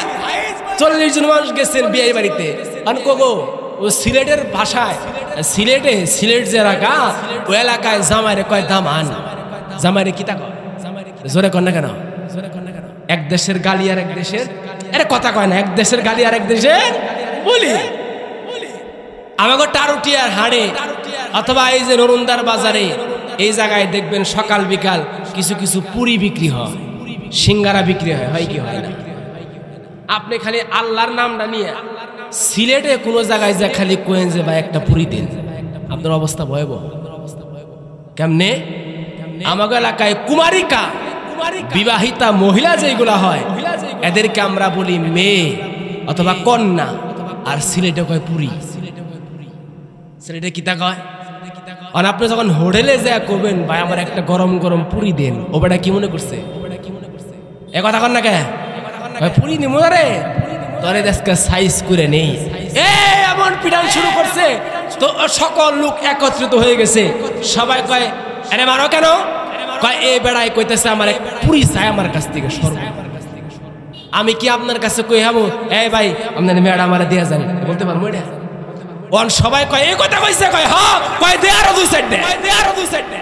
40 জন মানুষ গেছেন বিয়ে বাড়িতে। আনকো ও সিলেটের ভাষায়, সিলেট যে এলাকা, ওই এলাকায় জামাইরে কয় দামান। জামাইরে কি তা কয়? জোরে কর না কেন? এক দেশের গালি আর এক দেশের, আরে কথা কয় না, এক দেশের গালি আর এক দেশের বলি। আমাকে টারুটিয়ার হাড়ে অথবা এই যে নরুন্দার বাজারে, এই জায়গায় দেখবেন সকাল বিকাল কিছু কিছু পুরি বিক্রি হয়, সিঙ্গারা বিক্রি হয়, হয় কি হয় না? আপনি খালি আল্লাহর নামটা নিয়ে সিলেটে কোনো জায়গায় যা খালি কোয়েন যে ভাই একটা পুরি দিন, আপনার অবস্থা ভয়াবহ। কেমনে? আমাকে এলাকায় কুমারিকা, বিবাহিতা মহিলা যেগুলা হয়, এদেরকে আমরা বলি মেয়ে অথবা কন্যা, আর সিলেটে কয় পুরি। সিলেটে কিতা কয়? আর আপনি যখন হোটেলে যা করবেন ভাই আমার একটা গরম গরম পুরি দেন, ও বেটা কি মনে করছে? এ কথা কন না কে? পুরি নি মরে তোরে দেশকে সাইজ করে নেই, এমন পিটান শুরু করছে। তো সকল লোক একত্রিত হয়ে গেছে, সবাই কয় আরে মারো কেন? কয় এই বেড়াই কইতেছে আমার এক পুরি চাই আমার কাছ থেকে সর্ব। আমি কি আপনার কাছে কই হামু এই ভাই আপনার মেয়েটা আমার দেয়া জানি বলতে পারবো? এটা সবাই কয় এই কথা কইছে, কয় হ্যাঁ, কয় দে আরো 2 সাইড দে, দে আরো 2 সাইড দে।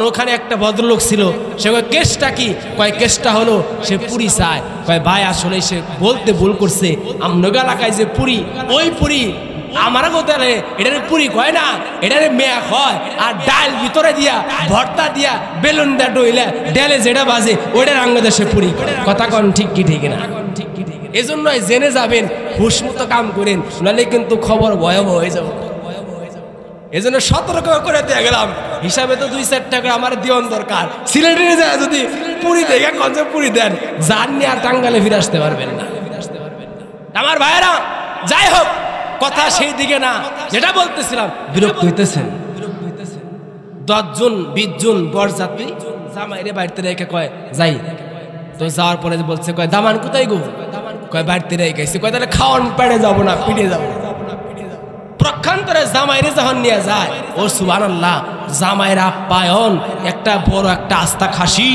ওখানে একটা ভদ্রলোক ছিল, সে কয় কেসটা কি? কয় কেসটা হলো সে পুরি চায়। কয় ভাই আসলে সে বলতে ভুল করছে, আমনগা এলাকায় যে পুরি, ওই পুরি আমার কোথায় এটারে পুরি কয় না, এটারে মেয়া কয়। আর ডাল ভিতরে দিয়া ভর্তা দিয়া বেলুন দা ডইলে ডালে যেটা বাজে ওইটার আঙ্গদেশে পুরি। কথা কন ঠিক কি ঠিক না? এজন্যই জেনে যাবেন, হুশ মতো কাম করেন, নাহলে কিন্তু খবর ভয়াবহ হয়ে যাবে। এজন্য সতর্ক করে দিয়ে গেলাম, হিসাবে তো 2-4 টাকা আমার দিয়ন দরকার। সিলেটে যায় যদি পুরি দেখে কঞ্চে পুরি দেন, জাননি আর টাঙ্গালে ফিরে আসতে পারবেন না। আমার ভাইয়েরা, যাই হোক কথা সেই দিকে না, যেটা বলতেছিলাম, বিরক্ত হইতেছেন। 10 জন 20 জন বরযাত্রী জামাইরে বাড়িতে রেখে কয় যাই। তো যাওয়ার পরে বলছে কয় দামান কোথায় গো? কয় বাড়িতে রেখে গেছি। কয় তাহলে খাওয়ান পেড়ে যাবো না পিঠে যাবো? প্রক্ষান্তরে জামাইরে যখন নিয়ে যায়, ও সুবহানাল্লাহ, জামাইয়ের আপ্যায়ন, একটা বড় একটা আস্তা খাসি,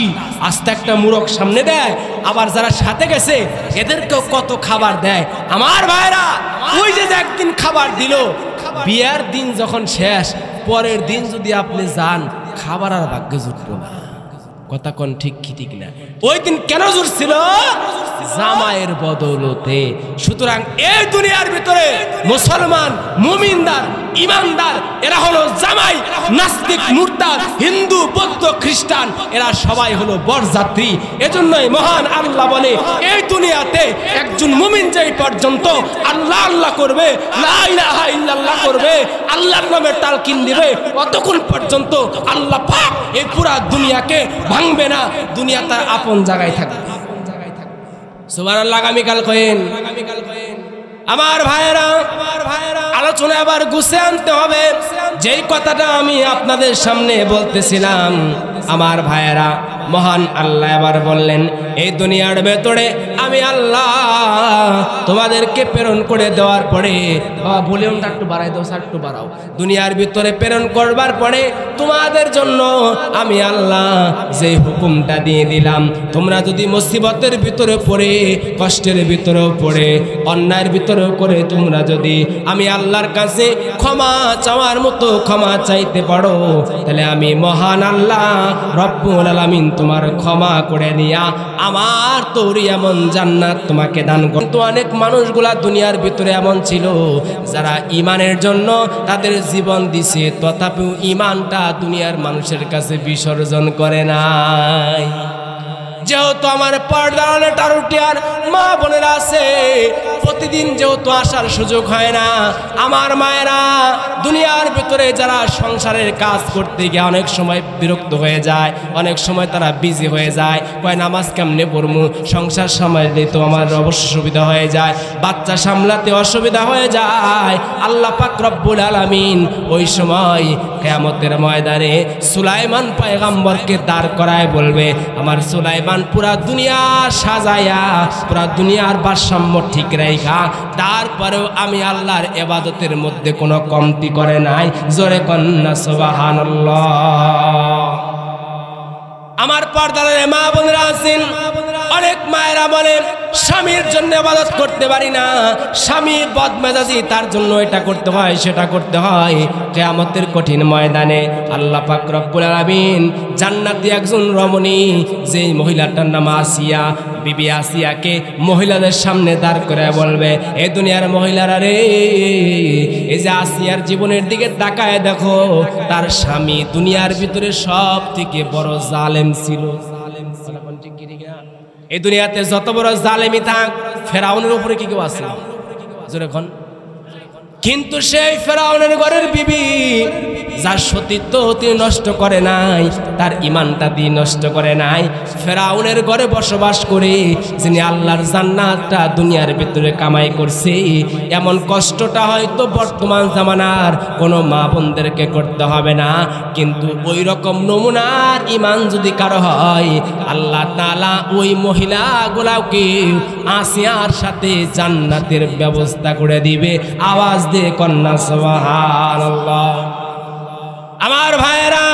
আস্তা একটা মুরগ সামনে দেয়, আবার যারা সাথে গেছে এদেরকেও কত খাবার দেয়। আমার ভাইরা, ওই যে একদিন খাবার দিল, বিয়ার দিন যখন শেষ, পরের দিন যদি আপনি যান, খাবার আর ভাগ্যে জুটবো না। কথা কোন ঠিক কি ঠিক না? ওই দিন কেন জুটছিল? জামাইয়ের বদৌলতে। সুতরাং এই দুনিয়ার ভিতরে মুসলমান, মুমিনদার, ইমানদার, এরা হলো জামাই। নাস্তিক, মুরতাদ, হিন্দু, বৌদ্ধ, খ্রিস্টান, এরা সবাই হলো বরযাত্রী। এজন্যই মহান আল্লাহ বলে, এই দুনিয়াতে একজন মুমিন যেই পর্যন্ত আল্লাহ আল্লাহ করবে, লা ইলাহা ইল্লাল্লাহ করবে, আল্লাহর নামে তালকিন দিবে, অতক্ষণ পর্যন্ত আল্লাহ পাক এই পুরা দুনিয়াকে ভাঙবে না, দুনিয়া তার আপন জায়গায় থাকবে। সুবহানাল্লাহ। আগামীকাল কইন। আমার ভাইয়েরা, আলোচনা আবার গুছিয়ে আনতে হবে। যেই কথাটা আমি আপনাদের সামনে বলতেছিলাম, আমার ভাইয়েরা, মহান আল্লাহ এবার বললেন, এই দুনিয়ার ভেতরে আমি আল্লাহ তোমাদেরকে প্রেরণ করে দেওয়ার পরে, বাবা ভলিউমটা একটু বাড়াই দাও স্যার, একটু বাড়াও। দুনিয়ার ভিতরে প্রেরণ করবার পরে তোমাদের জন্য আমি আল্লাহ যে হুকুমটা দিয়ে দিলাম, তোমরা যদি মুসিবতের ভিতরে পড়ে, কষ্টের ভিতরেও পড়ে, অন্যায়ের ভিতরেও করে তোমরা যদি আমি আল্লাহর কাছে ক্ষমা চাওয়ার মতো ক্ষমা চাইতে পারো, তাহলে আমি মহান আল্লাহ রব্বুল আলামিন তোমার ক্ষমা করে দিয়া আমার তোরি এমন জান্নাত তোমাকে দান করব। কিন্তু অনেক মানুষগুলা দুনিয়ার ভিতরে এমন ছিল, যারা ইমানের জন্য তাদের জীবন দিছে, তথাপিও ইমানটা দুনিয়ার মানুষের কাছে বিসর্জন করে নাই। যেহেতু আমার পর্দার টারুটিয়ার মা বোনেরা আছে, প্রতিদিন যেহেতু আসার সুযোগ হয় না, আমার মায়েরা দুনিয়ার ভিতরে যারা সংসারের কাজ করতে গিয়ে অনেক সময় বিরক্ত হয়ে যায়, অনেক সময় তারা বিজি হয়ে যায়, কয় নামাজ কেমনে পড়মু, সংসার সামলাতে তো আমার অবশ্য সুবিধা হয়ে যায়, বাচ্চা সামলাতে অসুবিধা হয়ে যায়। আল্লাহ পাক রব্বুল আলামিন ওই সময় কিয়ামতের ময়দানে সুলাইমান পয়গম্বরকে দাঁড় করায় বলবে, আমার সুলাইমান পুরা দুনিয়া সাজায়া, পুরা দুনিয়ার ভারসাম্য ঠিক রাখা, তারপরেও আমি আল্লাহর ইবাদতের মধ্যে কোনো কমতি করে নাই। জোরে কন্না সুবহানাল্লাহ। আমার পর্দার মা বোনেরা আছেন, অনেক মায়েরা বলেন স্বামীর জন্য ইবাদত করতে পারি না, স্বামী বদমেজাজি, তার জন্য এটা করতে হয় সেটা করতে হয়। কিয়ামতের কঠিন ময়দানে আল্লাহ পাক রব্বুল আলামিন জান্নাতি একজন রমণী, যে মহিলাটার নাম আসিয়া, বিবি আসিয়াকে মহিলাদের সামনে দাঁড় করে বলবে, এই দুনিয়ার মহিলারা রে, এই যে আসিয়ার জীবনের দিকে তাকায় দেখো, তার স্বামী দুনিয়ার ভিতরে সব থেকে বড় জালেম ছিল। এই দুনিয়াতে যত বড় জালেমি থাক, ফেরাউনের উপরে কি কেউ আছে? জোরে কোন। কিন্তু সেই ফেরাউনের ঘরের বিবি, যার সতীত্ব তিনি নষ্ট করে নাই, তার ইমানটা দিয়ে নষ্ট করে নাই, ফেরাউনের ঘরে বসবাস করে যিনি আল্লাহর জান্নাতটা দুনিয়ার ভিতরে কামাই করছে, এমন কষ্টটা হয়তো বর্তমান জামানার কোনো মা বোনদেরকে করতে হবে না। কিন্তু ওই রকম নমুনার ইমান যদি কারো হয়, আল্লাহ তাআলা ওই মহিলাগুলাকে আসিয়ার সাথে জান্নাতের ব্যবস্থা করে দিবে। আওয়াজ দিয়ে কন্যা সুবহানাল্লাহ। আমার ভাইয়েরা,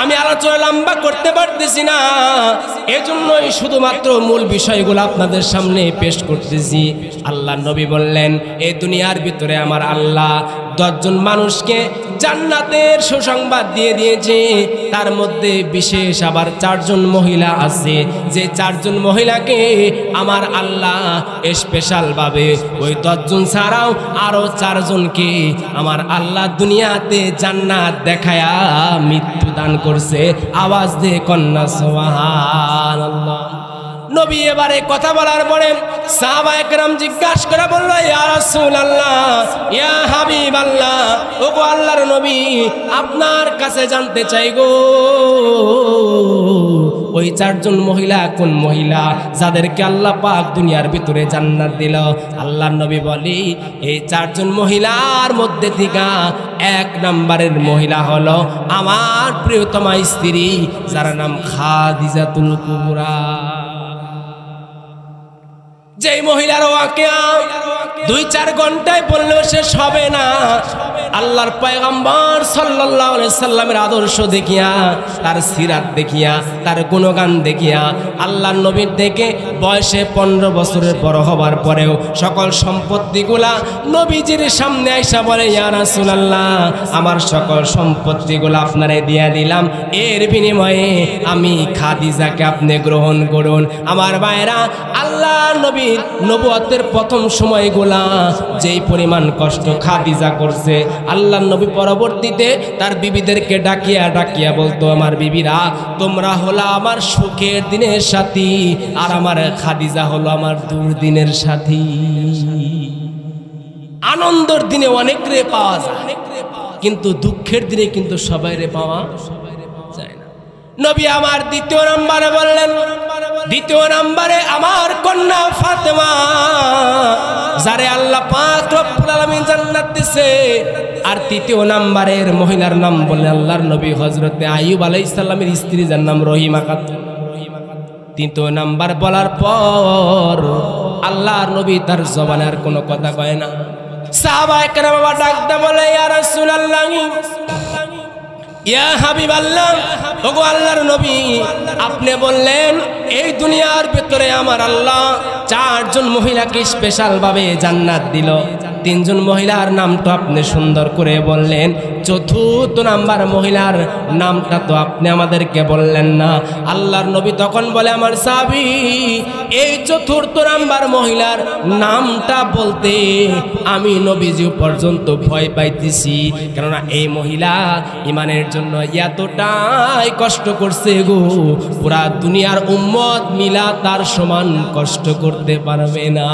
আমি আলোচনা লম্বা করতে পারতেছি না, এজন্যই শুধুমাত্র মূল বিষয়গুলো আপনাদের সামনে পেশ করতেছি। আল্লাহ নবী বললেন, এই দুনিয়ার ভিতরে আমার আল্লাহ 10 জন মানুষকে জান্নাতের সুসংবাদ দিয়ে দিয়েছে। তার মধ্যে বিশেষ আবার 4 জন মহিলা আছে, যে 4 জন মহিলাকে আমার আল্লাহ স্পেশাল ভাবে ওই 10 জন ছাড়াও আরো 4 জনকে আমার আল্লাহ দুনিয়াতে জান্নাত দেখায়া মৃত্যু দান করছে। আওয়াজ দিয়ে কন্যা সুবহানাল্লাহ। নবী এবারে কথা বলার পরে সাহাবায়ে কেরাম জিজ্ঞাসা করে বলল, ইয়া রাসূলুল্লাহ, ইয়া হাবিবাল্লাহ, ওগো আল্লাহর নবী, আপনার কাছে জানতে চাই গো, ওই 4 জন মহিলা কোন মহিলা যাদেরকে আল্লাহ পাক দুনিয়ার ভিতরে জান্নাত দিল? আল্লাহর নবী বলি, এই 4 জন মহিলার মধ্যে থেকে 1 নম্বরের মহিলা হলো আমার প্রিয়তমা স্ত্রী, যার নাম খাদিজাতুল কুবরা। যেই মহিলার ওয়াকিয়া 2-4 ঘন্টায় বললেও শেষ হবে না। আল্লাহর পয়গম্বর সাল্লাল্লাহু আলাইহি সাল্লামের আদর্শ দেখিয়া, তার সিরাত দেখিয়া, তার গুণগান দেখিয়া, আল্লাহর নবীর দেখে বয়সে 15 বছরের বড় হবার পরেও সকল সম্পত্তিগুলা নবীজির সামনে আইসা বলে, ইয়া রাসূলুল্লাহ, আমার সকল সম্পত্তিগুলা আপনারে দিয়া দিলাম, এর বিনিময়ে আমি খাদিজাকে আপনি গ্রহণ করুন। আমার ভাইরা, আল্লাহর নবীর নবুয়তের প্রথম সময়গুলা যেই পরিমাণ কষ্ট খাদিজা করছে, আল্লাহর নবী পরবর্তীতে তার বিবিদেরকে ডাকিয়া ডাকিয়া বলতো, আমার বিবিরা, তোমরা হলো আমার সুখের দিনের সাথী, আর আমার খাদিজা হলো আমার দুর্দিনের সাথী। আনন্দের দিনে অনেক রে পাওয়া যায়, কিন্তু দুঃখের দিনে কিন্তু সবাই রে পাওয়া যায় না। নবী আমার দ্বিতীয় নম্বরে বললেন, দ্বিতীয় নম্বরে আমার কন্যা ফাতেমা, যারে আল্লাহ পাক রব্বুল আলামিন জান্নাত দিয়েছে। আর তৃতীয় নম্বরের মহিলার নাম বললেন আল্লাহর নবী হযরতে আইয়ুব আলাইহিস সালামের স্ত্রী, যার নাম রহিমা খাতুন। তৃতীয় নাম্বার বলার পর আল্লাহর নবী তার জবানে আর কোনো কথা কয় না। সাহাবায়ে কেরাম ডাকতে বলে, ইয়া রাসূলুল্লাহ, ইয়া হাবিবাল্লাহ, ওগো আল্লাহর নবী, আপনি বললেন এই দুনিয়ার ভিতরে আমার আল্লাহ 4 জন মহিলাকে স্পেশাল ভাবে জান্নাত দিল। 3 জন মহিলার নামটা আপনি সুন্দর করে বললেন, চতুর্থ নাম্বার মহিলার নামটা তো আপনি আমাদেরকে বললেন না। আল্লাহর নবী তখন বলে, আমার সাহাবী, এই চতুর্থ নাম্বার মহিলার নামটা বলতে আমি নবীজি পর্যন্ত ভয় পাইতেছি, কেননা এই মহিলা ইমানের জন্য এতটাই কষ্ট করছে গো, পুরা দুনিয়ার উম্মত মিলা তার সমান কষ্ট করতে পারবে না।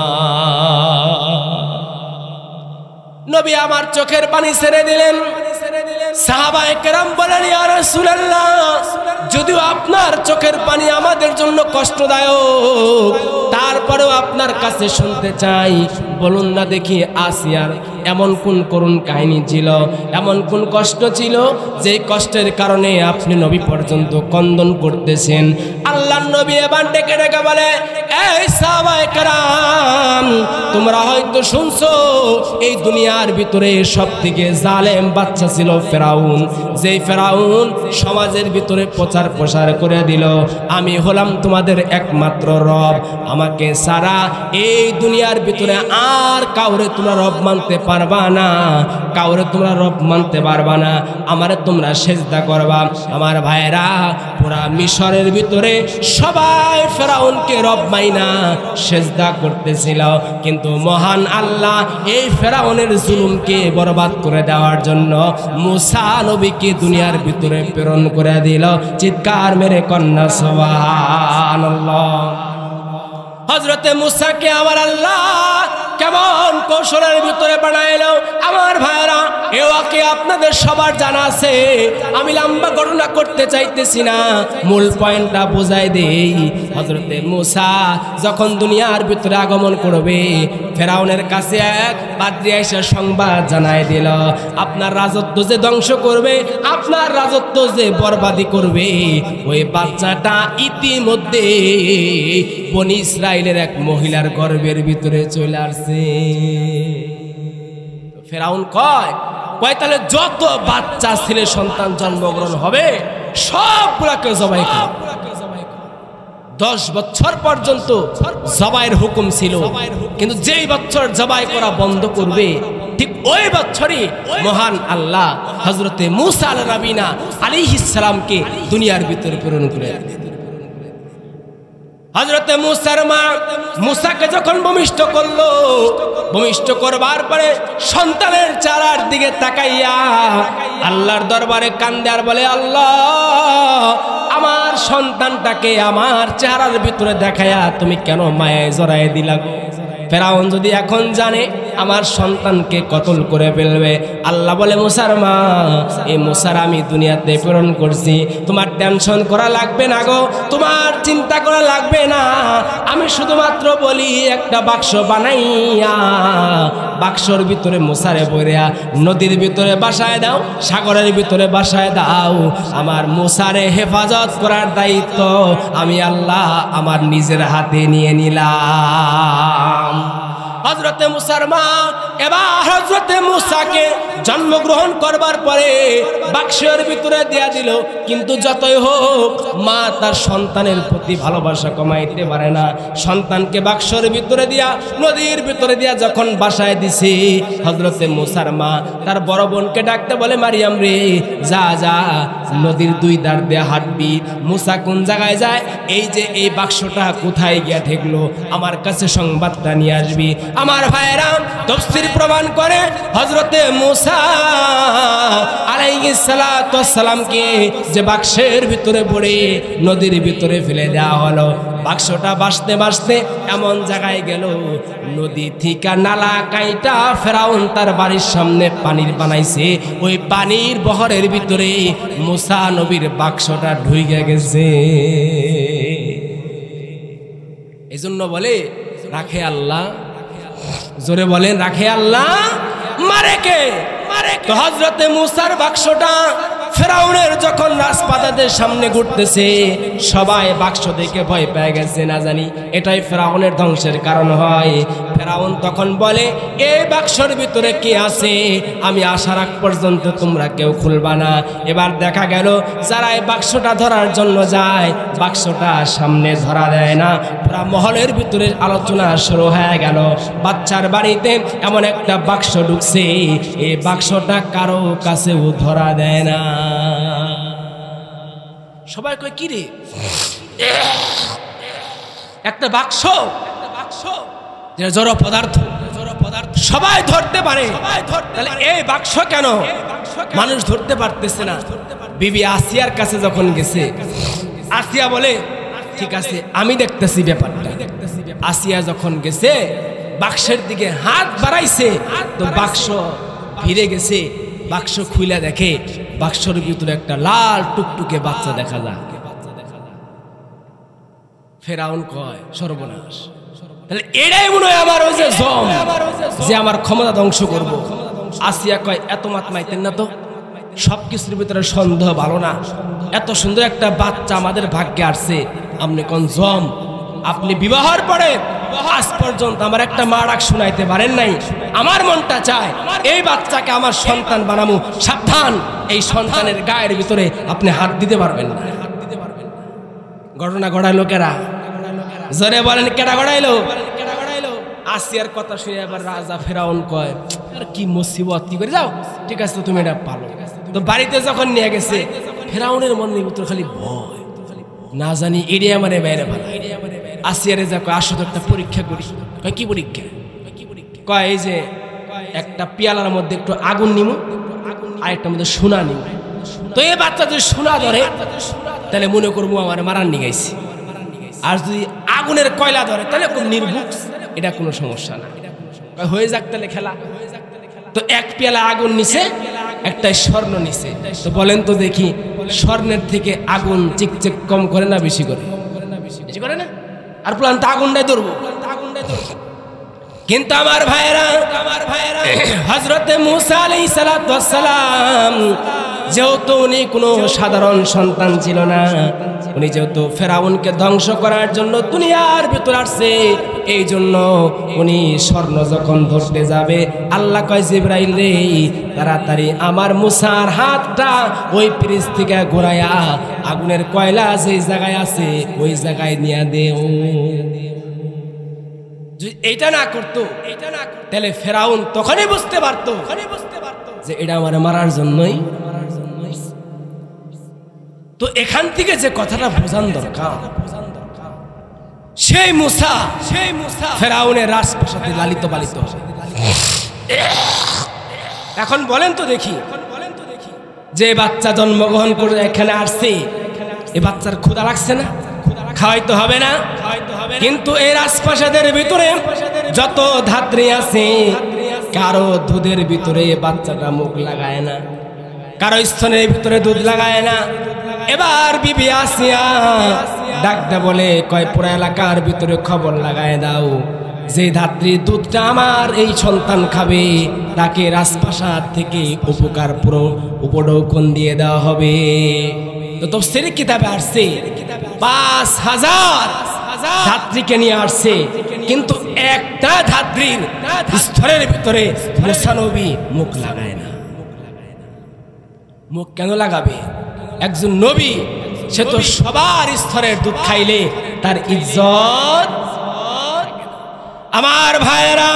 নবী আমার চোখের পানি ছেড়ে দিলেন। সাহাবায়ে কেরাম বলেন, ইয়া রাসূলুল্লাহ, যদিও আপনার চোখের পানি আমাদের জন্য কষ্টদায়ক, তারপরেও আপনার কাছে শুনতে চাই, বলুন না দেখি, আসিয়ার এমন কোন করুণ কাহিনী ছিল, এমন কোন কষ্ট ছিল যে কষ্টের কারণে আপনি নবী পর্যন্ত ক্রন্দন করতেছেন। আল্লাহর নবী এবার ডেকে ডেকে বলে, এই সাহাবায়ে কেরাম, তোমরা হয়তো শুনছো এই দুনিয়ার ভিতরে সবথেকে জালেম বাচ্চা ছিল ফেরাউন। যেই ফেরাউন সমাজের ভিতরে প্রচার প্রসার করে দিল, আমি হলাম তোমাদের একমাত্র রব, আমাকে সারা এই দুনিয়ার ভিতরে আর কাউরে তোমরা রব মানতে পারবা না, কাউরে তোমরা রব মানতে পারবা না, আমারে তোমরা সেজদা করবা। আমার ভাইরা, পুরা মিশরের ভিতরে সবাই ফেরাউনকে রব মাইনা সেজদা করতেছিল, কিন্তু মহান আল্লাহ এই ফেরাউনের জুলুমকে বরবাদ করে দেওয়ার জন্য মুসা নবীকে দুনিয়ার ভিতরে প্রেরণ করে দিল। চিৎকার মেরে কন্যা সুবহানাল্লাহ। হযরতে মুসাকে আমার আল্লাহ কেমন কৌশলের ভিতরে বানাইলো। আমার ভাইরা, এ ওয়াকিয়া আপনাদের সবার জানা আছে, আমি লম্বা ঘটনা করতে চাইতেছি না, মূল পয়েন্টটা বুঝাই দেই। হযরতে মুসা যখন দুনিয়ার ভিতরে আগমন করবে, ফেরাউনের কাছে এক পাদ্রী এসে সংবাদ জানায় দিল, আপনার রাজত্ব যে ধ্বংস করবে, আপনার রাজত্ব যে বরবাদি করবে, ওই বাচ্চাটা ইতিমধ্যে বনি ইসরাইলের এক মহিলার গর্ভের ভিতরে চলে আসছে। ফেরাউন কয় তাহলে যত বাচ্চা ছেলে সন্তান জন্মগ্রহণ হবে সবগুলাকে জবাই কর। 10 বছর পর্যন্ত জবাইয়ের হুকুম ছিল, কিন্তু যেই বছর জবাই করা বন্ধ করবে, ঠিক ওই বছরই মহান আল্লাহ হযরতে মুসা আলাইহিস সালামকে দুনিয়ার ভিতরে প্রেরণ করে। হযরতে মুসার মা মুসাকে যখন ভূমিষ্ঠ করলো, ভূমিষ্ঠ করবার পরে সন্তানের চেহারার দিকে তাকাইয়া আল্লাহর দরবারে কান্দে আর বলে, আল্লাহ, আমার সন্তানটাকে আমার চেহারার ভিতরে দেখায়া তুমি কেন মায়ায় জড়ায় দিলা? ফেরাউন যদি এখন জানে আমার সন্তানকে কতল করে ফেলবে। আল্লাহ বলে মুসার মা, এই মুসার আমি দুনিয়াতে প্রেরণ করছি, তোমার টেনশন করা লাগবে না গো, তোমার চিন্তা করা লাগবে না। আমি শুধুমাত্র বলি একটা বাক্স বানাইয়া বাক্সর ভিতরে মুসারে বইরা নদীর ভিতরে বাসায় দাও, সাগরের ভিতরে বাসায় দাও। আমার মুসারে হেফাজত করার দায়িত্ব আমি আল্লাহ আমার নিজের হাতে নিয়ে নিলাম। হযরতে মুসার মা এবার হযরতে মুসাকে জন্মগ্রহণ করবার পরে বাক্সের ভিতরে দিয়া দিল। কিন্তু যতই হোক মা তার সন্তানের প্রতি ভালোবাসা কমাইতে পারে না। সন্তানকে বাক্সের ভিতরে দিয়া নদীর ভিতরে দিয়া যখন বাসায় দিছে, হযরতে মুসার মা তার বড় বোনকে ডাকতে বলে, মারিয়াম রে, যা যা নদীর দুই ধার দিয়ে হাঁটবি। মুসা কোন জায়গায় যায়, এই যে এই বাক্সটা কোথায় গিয়া ঠেকলো, আমার কাছে সংবাদটা নিয়ে আসবি। আমার ভাইয়েরা তাফসীর প্রমাণ করে হযরতে মুসা আলাইহিস সালাতু ওয়াস সালামকে যে বাক্সের ভিতরে পড়ে নদীর ভিতরে ফেলে দেওয়া হলো, বাক্সটা বাসতে বাসতে এমন জায়গায় গেল, নদী থেকে নালা কাইটা ফেরাউন তার বাড়ির সামনে পানির বানাইছে, ওই পানির বহরের ভিতরে মুসা নবীর বাক্সটা ঢুইকে গেছে। এজন্য বলে রাখে আল্লাহ, জোরে বলেন রাখে আল্লাহ, মারে কে? তো হযরতে মুসার বাক্সটা ফেরাউনের যখন রাজপাতাদের সামনে ঘুরতেছে, সবাই বাক্স দেখে ভয় পেয়ে গেছে, না জানি এটাই ফেরাউনের ধ্বংসের কারণ হয়। ফেরাউন তখন বলে, এই বাক্সর ভিতরে কে আছে, আমি আসার আগ পর্যন্ত তোমরা কেউ খুলবা না। এবার দেখা গেল যারা এই বাক্সটা ধরার জন্য যায়, বাক্সটা সামনে ধরা দেয় না। পুরা মহলের ভিতরে আলোচনা শুরু হয়ে গেল, বাচ্চার বাড়িতে এমন একটা বাক্স ঢুকছে, এই বাক্সটা কারো কাছেও ধরা দেয় না। সবাই কয় কি রে, একটা বাক্স, যেটা জড় পদার্থ, সবাই ধরতে পারে, তাহলে এই বাক্স কেন মানুষ ধরতে পারতেছে না? বিবি আসিয়ার কাছে যখন গেছে, আসিয়া বলে ঠিক আছে আমি দেখতেছি ব্যাপারটা। আসিয়া যখন গেছে বাক্সের দিকে হাত বাড়াইছে, তো বাক্স ফিরে গেছে। বাক্স খুইলা দেখে বাক্সের ভিতরে একটা লাল টুকটুকে বাচ্চা দেখা যায়। ফেরাউন কয় সর্বনাশ, তাহলে এটাই মনে হয় আমার ওই যে জম, যে আমার ক্ষমতা ধ্বংস করব। আসিয়া কয় এত মাত মাইতেন না তো, সবকিছুর ভিতরে সন্দেহ ভালো না, এত সুন্দর একটা বাচ্চা আমাদের ভাগ্যে আসছে, আপনি কোন জম, আপনি বিবাহের পরে আজ পর্যন্ত আমার একটা মা ডাক শুনাইতে পারেন নাই। আমার মনটা চায় এই বাচ্চাকে আমার সন্তান বানাবো, সাবধান এই সন্তানের গায়ের ভিতরে আপনি হাত দিতে পারবেন না। ঘটনা ঘটাইলো কেরা, জোরে বলেন কেডা ঘটাইলো? আসিয়ার কথা শুনে এবার রাজা ফেরাউন কয় আর কি মুসিবত, কি করে যাও, ঠিক আছে তুমি এটা পালো। তো বাড়িতে যখন নিয়ে গেছে, ফেরাউনের মনের ভিতর খালি ভয়, না জানি এরিয়া মানে বাইরে ভালো। আসিয়ারে যা কয় আসো তো একটা পরীক্ষা করি। কয় কি পরীক্ষা? কয় এই যে একটা পিয়ালার মধ্যে একটু আগুন নিমু, আর একটা মধ্যে সোনা নিমু। তো এই বাচ্চা যদি সোনা ধরে তাহলে মনে করবো আমার মারান নিয়ে গেছি, আর যদি আগুনের কয়লা ধরে তাহলে খুব নির্ভুক, এটা কোনো সমস্যা না, হয়ে যাক তাহলে খেলা। তো এক পেয়ালা আগুন নিছে, একটা স্বর্ণ নিছে। তো বলেন তো দেখি, স্বর্ণের থেকে আগুন চিকচিক কম করে না বেশি করে? বেশি করে না। আর প্লান তো আগুনটাই ধরবো। কিন্তু আমার ভাইয়েরা হযরতে মুসা আলাইহিস সালাতু ওয়াস সালাম যেহেতু উনি কোনো সাধারণ সন্তান ছিল না, উনি যেহেতু ফেরাউনকে ধ্বংস করার জন্য দুনিয়ার ভিতর আসছে, এই জন্য উনি স্বর্ণ যখন ধরতে যাবে, আল্লাহ কয় জিবরাইল রে তাড়াতাড়ি আমার মুসার হাতটা ওই পিরিচ থেকে ঘোরাইয়া আগুনের কয়লা যে জায়গায় আছে ওই জায়গায় নিয়ে দেও। যদি এটা না করতো তাহলে ফেরাউন তখনই বুঝতে পারতো যে এটা আমার মারার জন্যই। তো এখান থেকে যে কথাটা বোঝান দরকার, সেই মুসা ফেরাউনের রাজপ্রাসাদে লালিত পালিত। এখন বলেন তো দেখি, যে বাচ্চা জন্মগ্রহণ করে এখানে আসছে, এই বাচ্চার ক্ষুধা লাগছে না? খাওয়াইতে হবে না? কিন্তু এই রাজপ্রাসাদের ভিতরে যত ধাত্রী আছে কারো দুধের ভিতরে বাচ্চাটা মুখ লাগায় না, কারো স্তনের ভিতরে দুধ লাগায় না। এবার বিবি আসিয়া ডাকতে বলে, কয় পুরা এলাকার ভিতরে খবর লাগায় দাও, যে ধাত্রীর দুধটা আমার এই সন্তান খাবে তাকে রাজপ্রাসাদ থেকে উপকার পুরো উপঢৌকন দিয়ে দেওয়া হবে। তো তাফসীর কিতাবে আসছে 5000 ধাত্রীকে নিয়ে আসছে, কিন্তু একটা ধাত্রীর স্তরের ভিতরে মুসা নবী মুখ লাগায় না। মুখ কেন লাগাবে? একজন নবী, সে তো সবার স্তরের দুধ খাইলে তার ইজ্জত। আমার ভাইয়েরা,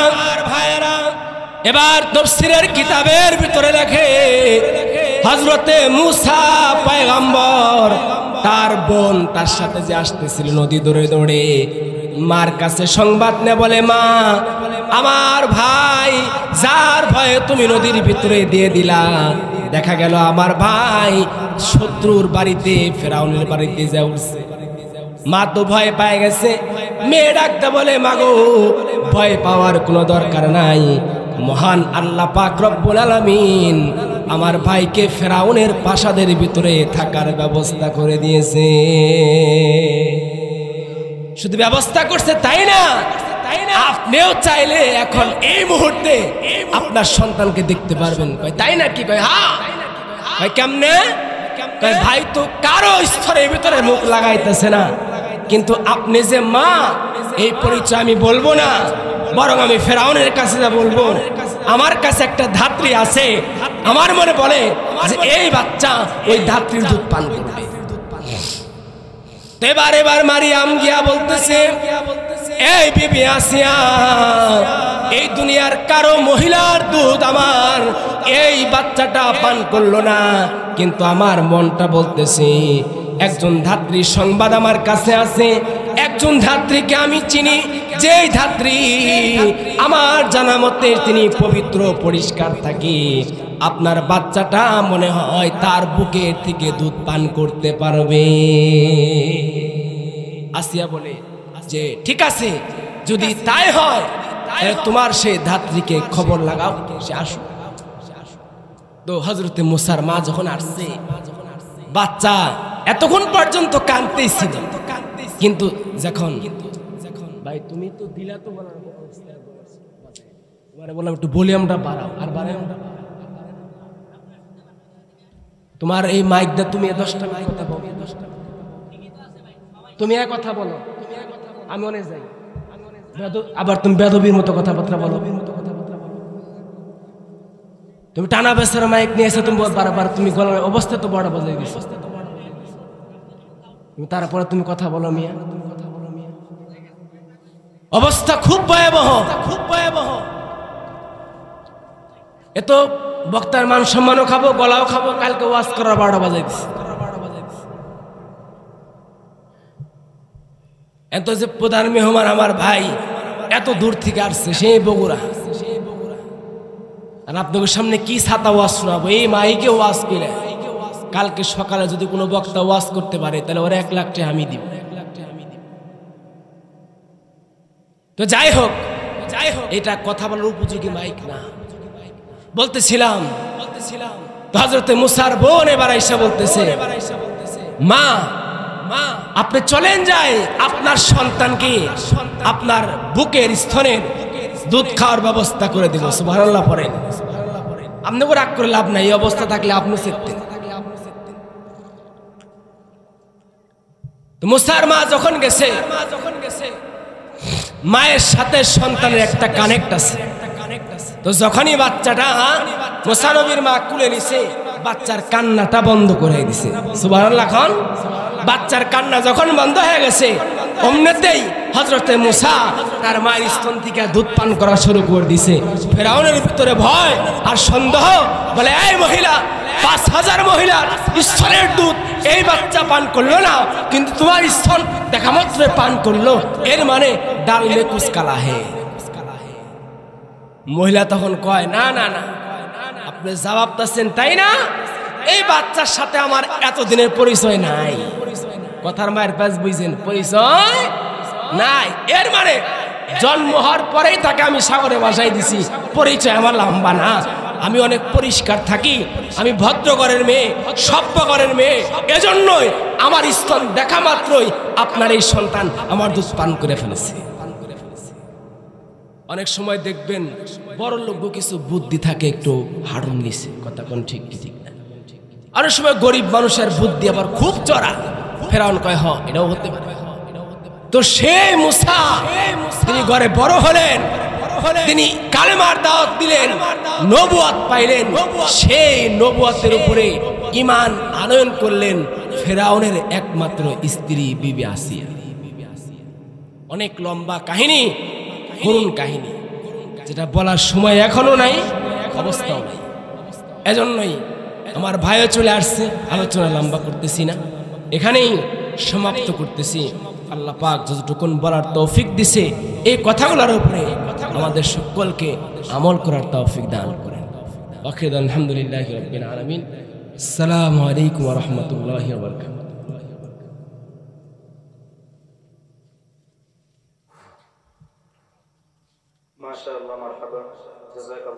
এবার তাফসীরের কিতাবের ভিতরে লেখে, হযরতে মুসা পয়গম্বর তার বোন তার সাথে যে আসতেছিল নদী দৌড়ে দৌড়ে, মার কাছে সংবাদ নিয়ে বলে, মা আমার ভাই যার ভয়ে তুমি নদীর ভিতরে দিয়ে দিলা, দেখা গেল আমার ভাই শত্রুর বাড়িতে, ফেরাউনের বাড়িতে যা উঠছে। মা তো ভয় পেয়ে গেছে। মেয়ে ডাকতে বলে, মাগো ভয় পাওয়ার কোনো দরকার নাই, মহান আল্লাহ পাক রব্বুল আলামিন আমার ভাইকে ফেরাউনের প্রাসাদের ভিতরে থাকার ব্যবস্থা করে দিয়েছে। শুধু ব্যবস্থা করছে তাই না, আপনিও চাইলে এখন এই মুহূর্তে আপনার সন্তানকে দেখতে পারবেন। তাই না? কি কয়? হ্যাঁ। কেমনে? ভাই তো কারো স্তরের ভিতরে মুখ লাগাইতেছে না, কিন্তু আপনি যে মা এই পরিচয় আমি বলবো না, বরং আমি ফেরাউনের কাছে যা বলবো, আমার কাছে একটা ধাত্রী আছে, আমার মনে বলে যে এই বাচ্চা ওই ধাত্রীর দুধ পান করবে। এবার মারিয়াম গিয়া বলতেছে, এই বিবি আসিয়া, এই দুনিয়ার কারো মহিলার দুধ আমার এই বাচ্চাটা পান করলো না, কিন্তু আমার মনটা বলতেছে একজন ধাত্রীর সংবাদ আমার কাছে আছে, একজন ধাত্রীকে আমি চিনি, যেই ধাত্রী আমার জানা মতে তিনি পবিত্র পরিষ্কার থাকে, আপনার বাচ্চাটা মনে হয় তার বুকের থেকে দুধ পান করতে পারবে। আসিয়া বলে যে ঠিক আছে, যদি তাই হয় তোমার সেই ধাত্রীকে খবর লাগাও, সে আসুক। তো হযরতে মুসার মা যখন আসছে, বাচ্চা এতক্ষণ পর্যন্ত কাঁদতেই ছিল, কিন্তু যখন ভাই তুমি তো দিলা, তো বললাম একটু ভলিউমটা বাড়াও, আর বাড়াও, তোমার এই মাইকটা তুমি 10টা মাইক কথা বলো, তুমি এক কথা বলো, আমি অনেক যাই, আবার তুমি বেদবির মতো কথাবার্তা বলো, তুমি টানা বেসার মাইক নিয়ে এসে তুমি বারবার তুমি গলার অবস্থা তো বড় বাজাই দিছো, তারপরে তুমি কথা বলো মিয়া, অবস্থা খুব ভয়াবহ, খুব ভয়াবহ। এত বক্তার মান সম্মানও খাবো, গলাও খাবো, কালকে ওয়াজ করার 12টা বাজাই দিছে। এত যে প্রধান মেহমান আমার ভাই এত দূর থেকে আসছে, সেই বগুড়া, আর আপনাদের সামনে কি ছাতা ওয়াজ শোনাবো, এই মাইকে ওয়াজ করে। কালকে সকালে যদি কোনো বক্তা ওয়াজ করতে পারে তাহলে ওরা 1 লাখ টাকা আমি দিব। তো যাই হোক, এটা কথা বলার উপযোগী মাইক না। বলতেছিলাম তো হযরতে মুসার বোন এবার আয়েশা বলতেছে, মা আপনি চলেন যাই, আপনার সন্তানকে আপনার বুকের স্তনের দুধ খাওয়ার ব্যবস্থা করে দিব। সুবহানাল্লাহ পড়েন। আপনাকে রাগ করে লাভ নাই, এই অবস্থা থাকলে আপনি চেতেন। তো মুসার মা যখন গেছে, মায়ের সাথে সন্তানের একটা কানেক্ট আছে। তো যখনই বাচ্চাটা মুসা নবীর মা কুলে নিছে, বাচ্চার কান্নাটা বন্ধ করে দিছে। সুবহানাল্লাহ। খান বাচ্চার কান্না যখন বন্ধ হয়ে গেছে, অমনেতেই হযরতে মুসা তার মায়ের স্তন থেকে দুধ পান করা শুরু করে দিছে। ফেরাউনের ভিতরে ভয় আর সন্দেহ, বলে এই মহিলা 5000 মহিলার স্তনের দুধ এই বাচ্চা পান করলো না, কিন্তু তোমার স্তন দেখা মাত্র পান করলো, এর মানে ডাল মে কুছ কালা হে। মহিলা তখন কয়, না না না, আপনি জবাব দিচ্ছেন তাই না, এই বাচ্চার সাথে আমার এতদিনের পরিচয় নাই। কথার মায়ের পাশ বুঝছেন, পরিচয় নাই, এর মানে জন্ম হওয়ার পরেই তাকে আমি সাগরে ভাসাই দিছি। পরিচয় আমার লম্বা না, আমি অনেক পরিষ্কার থাকি, আমি ভদ্র ঘরের মেয়ে, সভ্য ঘরের মেয়ে। এজন্যই আমার স্তন দেখা মাত্রই আপনার এই সন্তান আমার দুধ পান করে ফেলেছে। অনেক সময় দেখবেন বড় লোক কিছু বুদ্ধি থাকে একটু হাড়ুন নিছে, কথা কোন ঠিক কি ঠিক না। অনেক সময় গরিব মানুষের বুদ্ধি আবার খুব চড়া। ফেরাউন কয় হ এটাও হতে পারে। তো সেই মুসা তিনি ঘরে বড় হলেন, তিনি কালেমার দাওয়াত দিলেন, নবুয়ত পাইলেন। সেই নবুয়তের উপরে ঈমান আনয়ন করলেন ফেরাউনের একমাত্র স্ত্রী বিবি আসিয়া। অনেক লম্বা কাহিনী, করুণ কাহিনী, যেটা বলার সময় এখনো নাই, অবস্থাও নাই। এজন্যই আমার ভাইও চলে আসছে, আলোচনা লম্বা করতেছি না, এখানেই সমাপ্ত করতেছি। আল্লাহ পাক যতটুকুন বলার তৌফিক দিছে এই কথাগুলোর উপরে আমাদের সকলকে আমল করার তৌফিক দান করেন। ওয়াখির আলহামদুলিল্লাহি রাব্বিল আলামিন। আসসালামু আলাইকুম ওয়া রাহমাতুল্লাহি ওয়া বারাকাতুহু। মাশাআল্লাহ, মারহাবা, জাযাকাল্লাহ।